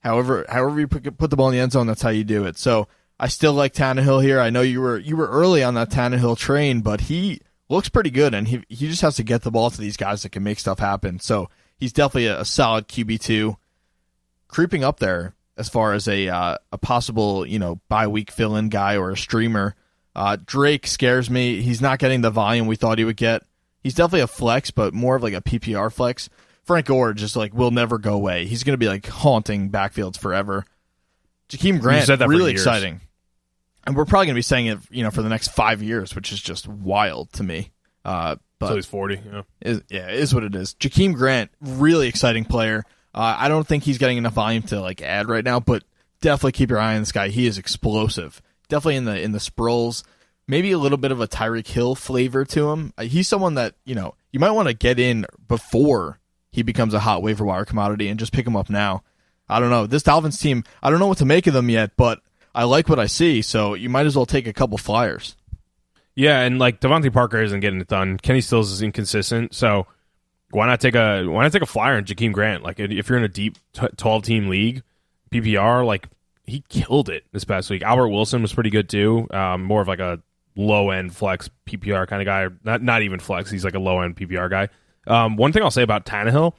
However you put the ball in the end zone, that's how you do it. So I still like Tannehill here. I know you were early on that Tannehill train, but he looks pretty good, and he just has to get the ball to these guys that can make stuff happen. So he's definitely a solid QB2, creeping up there as far as a possible bye week fill-in guy or a streamer. Drake scares me. He's not getting the volume we thought he would get. He's definitely a flex, but more of like a PPR flex. Frank Gore just like will never go away. He's going to be like haunting backfields forever. Jakeem Grant, really exciting. And we're probably going to be saying it, for the next 5 years, which is just wild to me. But so he's 40. It is what it is. Jakeem Grant, really exciting player. I don't think he's getting enough volume to like add right now, but definitely keep your eye on this guy. He is explosive. Definitely in the sprills. Maybe a little bit of a Tyreek Hill flavor to him. He's someone that you might want to get in before he becomes a hot waiver wire commodity and just pick him up now. I don't know. This Dolphins team, I don't know what to make of them yet, but I like what I see, so you might as well take a couple flyers. Yeah, and like Devontae Parker isn't getting it done. Kenny Stills is inconsistent, so why not take a flyer on Jakeem Grant? Like if you're in a deep 12-team league, PPR, like he killed it this past week. Albert Wilson was pretty good too. More of like a low-end flex PPR kind of guy. Not even flex. He's like a low-end PPR guy. One thing I'll say about Tannehill,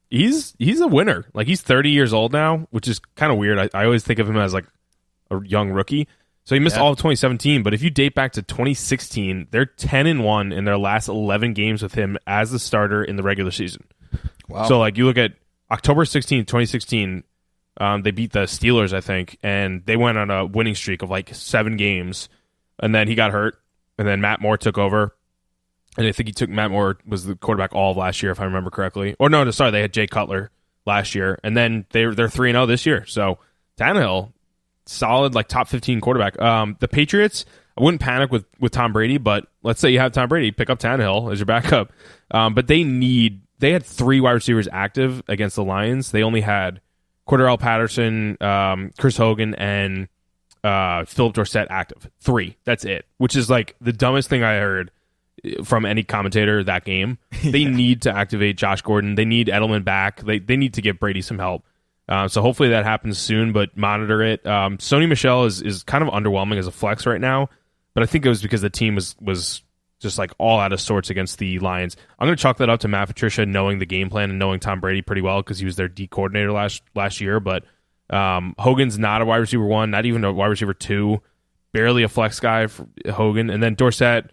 he's a winner. Like he's 30 years old now, which is kind of weird. I always think of him as like a young rookie. So he missed all of 2017, but if you date back to 2016, they're 10-1 in their last 11 games with him as the starter in the regular season. Wow. So like you look at October 16th, 2016, they beat the Steelers, I think, and they went on a winning streak of like 7 games, and then he got hurt, and then Matt Moore took over, and I think Matt Moore was the quarterback all of last year, if I remember correctly. Or no, sorry, they had Jay Cutler last year, and then they're 3-0 this year. So Tannehill, solid like top 15 quarterback. The Patriots, I wouldn't panic with Tom Brady, but let's say you have Tom Brady, pick up Tannehill as your backup. But they had 3 wide receivers active against the Lions. They only had Cordarrelle Patterson, Chris Hogan, and Philip Dorsett active. 3. That's it. Which is like the dumbest thing I heard from any commentator that game. They need to activate Josh Gordon. They need Edelman back. They need to give Brady some help. So hopefully that happens soon, but monitor it. Sony Michel is kind of underwhelming as a flex right now, but I think it was because the team was just like all out of sorts against the Lions. I'm going to chalk that up to Matt Patricia knowing the game plan and knowing Tom Brady pretty well because he was their D coordinator last year. But Hogan's not a wide receiver 1, not even a wide receiver 2, barely a flex guy for Hogan. And then Dorsett,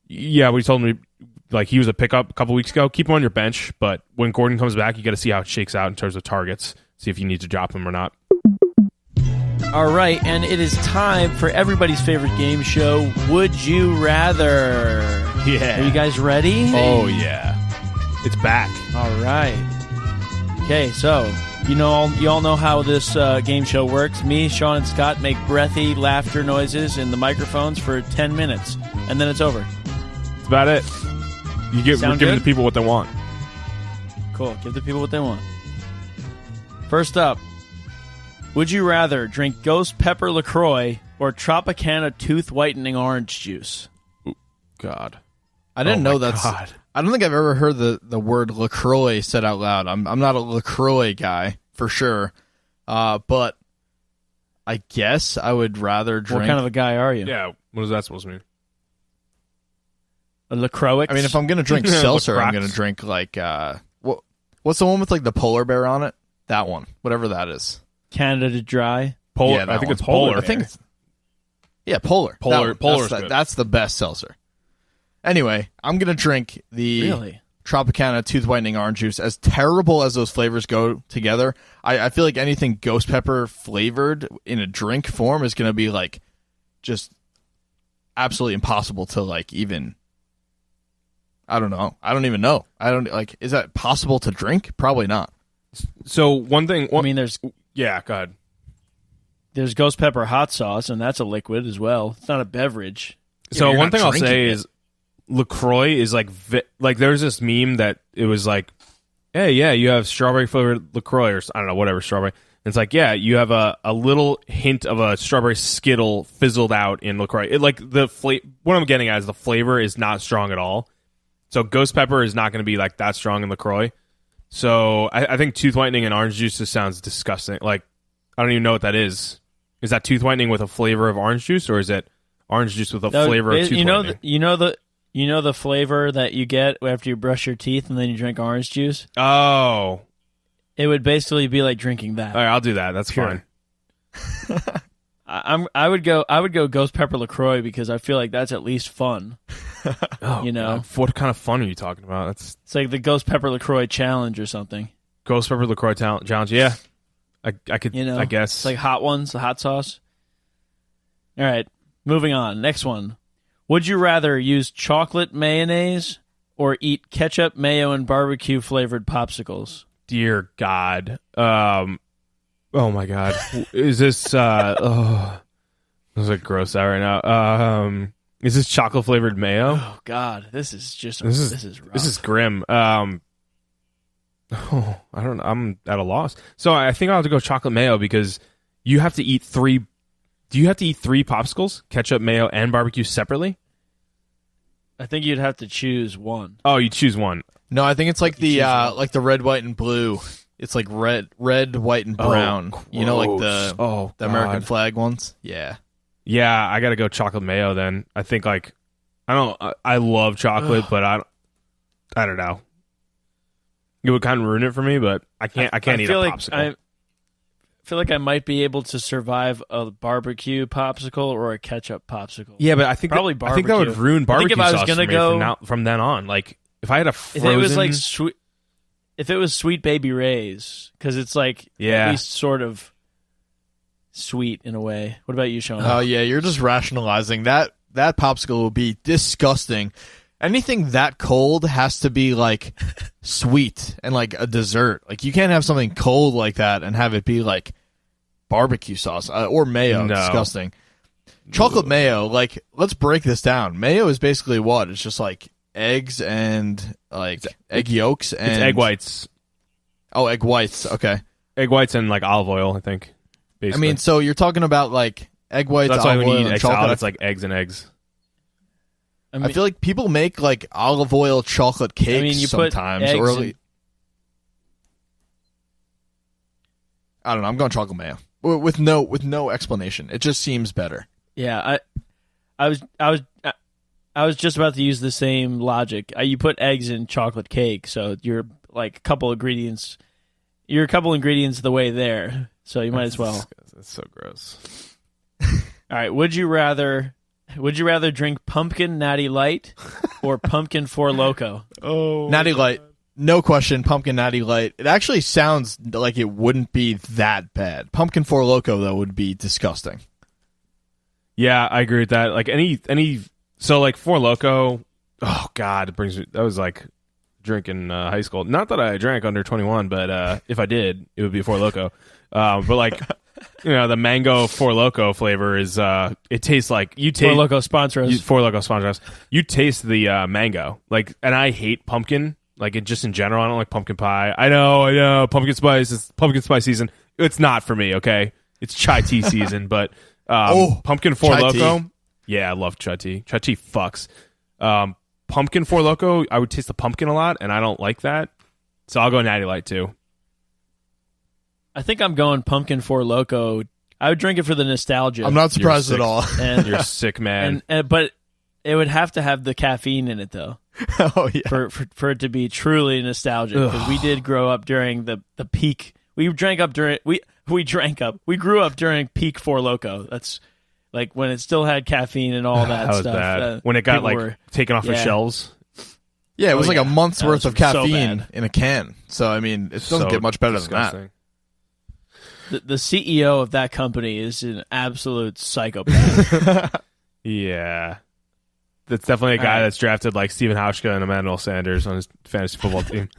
yeah, we told him like he was a pickup a couple weeks ago. Keep him on your bench, but when Gordon comes back, you got to see how it shakes out in terms of targets. See if you need to drop him or not. All right, and it is time for everybody's favorite game show, Would You Rather? Yeah. Are you guys ready? Oh, yeah. It's back. All right. Okay, so you all know how this game show works. Me, Sean, and Scott make breathy laughter noises in the microphones for 10 minutes, and then it's over. That's about it. We're giving the people what they want. Cool. Give the people what they want. First up, would you rather drink Ghost Pepper LaCroix or Tropicana Tooth Whitening Orange Juice? Ooh, God. I didn't know that's... God. I don't think I've ever heard the word LaCroix said out loud. I'm not a LaCroix guy, for sure. But I guess I would rather drink. What kind of a guy are you? Yeah, what is that supposed to mean? A LaCroix? I mean, if I'm gonna drink seltzer, I'm LaCroix. gonna drink like what's the one with like the polar bear on it? That one, whatever that is. Canada Dry. Polar. Yeah, that I think one. it's polar. I think it's polar. Polar- That one. Polar's That's, good. that's the best seltzer. Anyway, I'm gonna drink the Really? Tropicana tooth whitening orange juice. As terrible as those flavors go together, I feel like anything ghost pepper flavored in a drink form is gonna be like just absolutely impossible to like even. I don't know. I don't even know. I don't like. Is that possible to drink? Probably not. So one thing. I mean, there's yeah, go ahead. ghost pepper hot sauce, and that's a liquid as well. It's not a beverage. So you're one not thing I'll drinking say it. is LaCroix is like there's this meme that it was like, hey, yeah, you have strawberry flavored LaCroix or I don't know, whatever strawberry. And it's like, yeah, you have a little hint of a strawberry Skittle fizzled out in LaCroix. It like what I'm getting at is the flavor is not strong at all. So ghost pepper is not going to be like that strong in LaCroix. So I think tooth whitening and orange juice just sounds disgusting. Like I don't even know what that is. Is that tooth whitening with a flavor of orange juice, or is it orange juice with a flavor of tooth whitening? You know the flavor that you get after you brush your teeth and then you drink orange juice. Oh, It would basically be like drinking that. all right, I'll do that. That's Pure. fine. I would go ghost pepper LaCroix because I feel like that's at least fun. Oh, You know. God. What kind of fun are you talking about? That's It's like the ghost pepper LaCroix challenge or something. ghost pepper LaCroix challenge. Yeah, I could. You know, I guess. it's like hot ones, the hot sauce. All right, moving on. Next one. Would you rather use chocolate mayonnaise or eat ketchup, mayo, and barbecue flavored popsicles? Dear God. Oh my God. Is this? Oh, this is like gross out right now. Is this chocolate flavored mayo? Oh God, this is just This this is rough. This is grim. Oh, I don't know. I'm at a loss. So I think I'll have to go chocolate mayo because you have to eat 3. Do you have to eat 3 popsicles, ketchup, mayo, and barbecue separately? I think you'd have to choose one. Oh, you choose one. No, I think it's like You the choose one. like the red, white, and blue. It's like red, white, and brown. You know, like the oh, the American God. flag ones. Yeah. Yeah, I got to go chocolate mayo then. I think like I love chocolate, but I don't know. It would kind of ruin it for me, but I can't eat a feel like popsicle. I feel like I might be able to survive a barbecue popsicle or a ketchup popsicle. Yeah, but I think Probably I think that would barbecue. ruin I think barbecue if I was sauce gonna for me go- from then on. Like if I had a If frozen, it was like sweet, if it was Sweet Baby Ray's, because it's like Yeah. at least sort of sweet in a way. What about you, Sean? Oh yeah, you're just rationalizing that popsicle will be disgusting. Anything that cold has to be like sweet and like a dessert. Like you can't have something cold like that and have it be like barbecue sauce or mayo. No. Disgusting. Chocolate mayo. Like let's break this down. Mayo is basically what? It's just like eggs and like egg yolks and it's egg whites, Oh, egg whites. Okay. and like olive oil. I think. I Basically. mean, so you're talking about like egg whites. that's why olive when you oil, eat and egg chocolate. salad, it's like eggs and eggs. I feel like people make like olive oil chocolate cakes you put sometimes. eggs Or in- I don't know. I'm going chocolate mayo with no explanation. It just seems better. Yeah, I was just about to use the same logic. You put eggs in chocolate cake, so you're like a couple ingredients. You're a couple ingredients the way there, so you might as well. That's so gross. All right. Would you rather drink pumpkin natty light or pumpkin four loco? Oh, Natty Light, no question. Pumpkin Natty Light. It actually sounds like it wouldn't be that bad. Pumpkin Four Loco though would be disgusting. yeah, I agree with that. Like any, so like Four Loko. Oh God, it brings me. That was like drinking high school. Not that I drank under 21, but if I did, it would be Four Loko. But like. You know, the mango Four Loko flavor is it tastes like you taste Four Loco sponsor us. Four Loko sponsor us. You taste the mango. Like, and I hate pumpkin. Like it just in general, I don't like pumpkin pie. I know, pumpkin spice. It's pumpkin spice season. It's not for me, okay? It's chai tea season, but pumpkin Four chai Loko. tea. Yeah, I love chai tea. Chai tea fucks. Pumpkin Four Loko, I would taste the pumpkin a lot, and I don't like that. So I'll go Natty Light too. I think I'm going Pumpkin Four Loco. I would drink it for the nostalgia. I'm not surprised at all. And You're a sick man. But it would have to have the caffeine in it though. Oh yeah. For it to be truly nostalgic, because we did grow up during the peak. We grew up during peak Four Loko. That's like when it still had caffeine and all that That was stuff. bad. When it got like were, taken off the shelves. Yeah, it was like a month's That worth was of so caffeine bad. in a can. So I mean, it doesn't get much better disgusting. The CEO of that company is an absolute psychopath. Yeah. That's definitely a guy that's drafted like Stephen Hauschka and Emmanuel Sanders on his fantasy football team.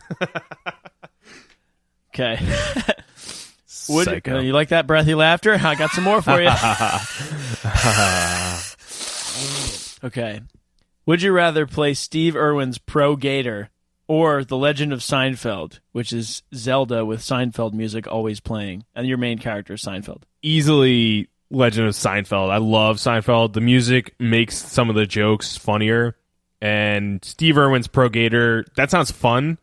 Okay. Psycho. You like that breathy laughter? I got some more for you. Okay. Would you rather play Steve Irwin's Pro Gator or The Legend of Seinfeld, which is Zelda with Seinfeld music always playing, and your main character is Seinfeld? Easily Legend of Seinfeld. I love Seinfeld. The music makes some of the jokes funnier. And Steve Irwin's Pro Gator, that sounds fun.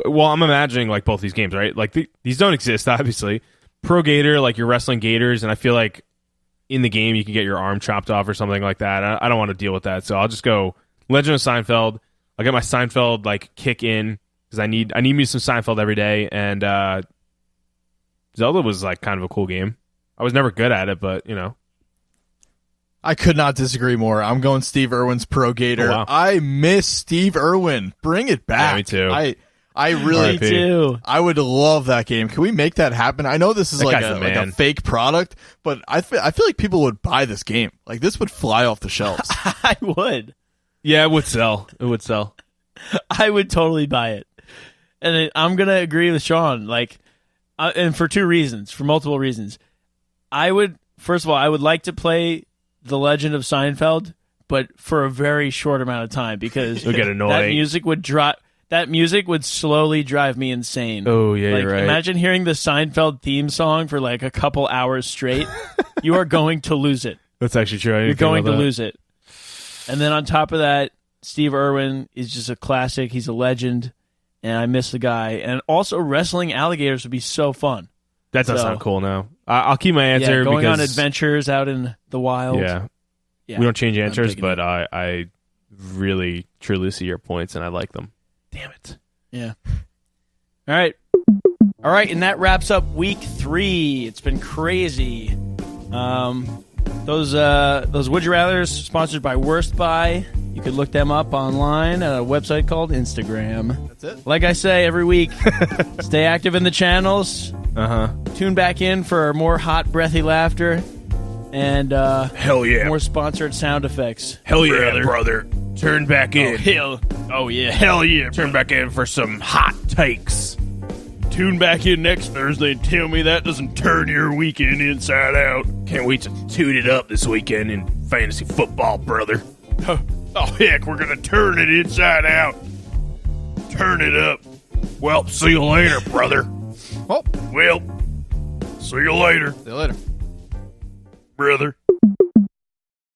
Well, I'm imagining like both these games, right? Like these don't exist, obviously. Pro Gator, like you're wrestling gators, and I feel like in the game you can get your arm chopped off or something like that. I don't want to deal with that, so I'll just go Legend of Seinfeld. I'll get my Seinfeld like kick in because I need me some Seinfeld every day. And Zelda was like kind of a cool game. I was never good at it, but you know. I could not disagree more. I'm going Steve Irwin's Pro Gator. Oh, wow. I miss Steve Irwin. Bring it back. Yeah, me too. I really RIP. do. I would love that game. Can we make that happen? I know this is That like guy's the a man. fake product, but I feel like people would buy this game. Like this would fly off the shelves. I would. Yeah, it would sell. It would sell. I would totally buy it. And I'm going to agree with Sean. Like, and for multiple reasons. First of all, I would like to play The Legend of Seinfeld, but for a very short amount of time because It'll get annoying. that music would slowly drive me insane. Oh, yeah, like, you're right. Imagine hearing the Seinfeld theme song for like a couple hours straight. You are going to lose it. That's actually true. You're going to lose it. And then on top of that, Steve Irwin is just a classic. He's a legend, and I miss the guy. And also, wrestling alligators would be so fun. That does sound cool now. I'll keep my answer. Yeah, going because, on adventures out in the wild. Yeah. Yeah. We don't change answers, taking but I really, truly see your points, and I like them. Damn it. Yeah. All right, and that wraps up week 3. It's been crazy. Those Would You Rathers sponsored by Worst Buy. You could look them up online at a website called Instagram. That's it. Like I say every week, stay active in the channels. Tune back in for more hot, breathy laughter and Hell yeah. more sponsored sound effects. Hell yeah, brother. Turn back in. Oh yeah. Hell yeah. Turn back in for some hot takes. Tune back in next Thursday and tell me that doesn't turn your weekend inside out. Can't wait to tune it up this weekend in fantasy football, brother. Oh heck, we're gonna turn it inside out. Turn it up. Well, see you later, brother. Well, Well, see you later, see you later. brother.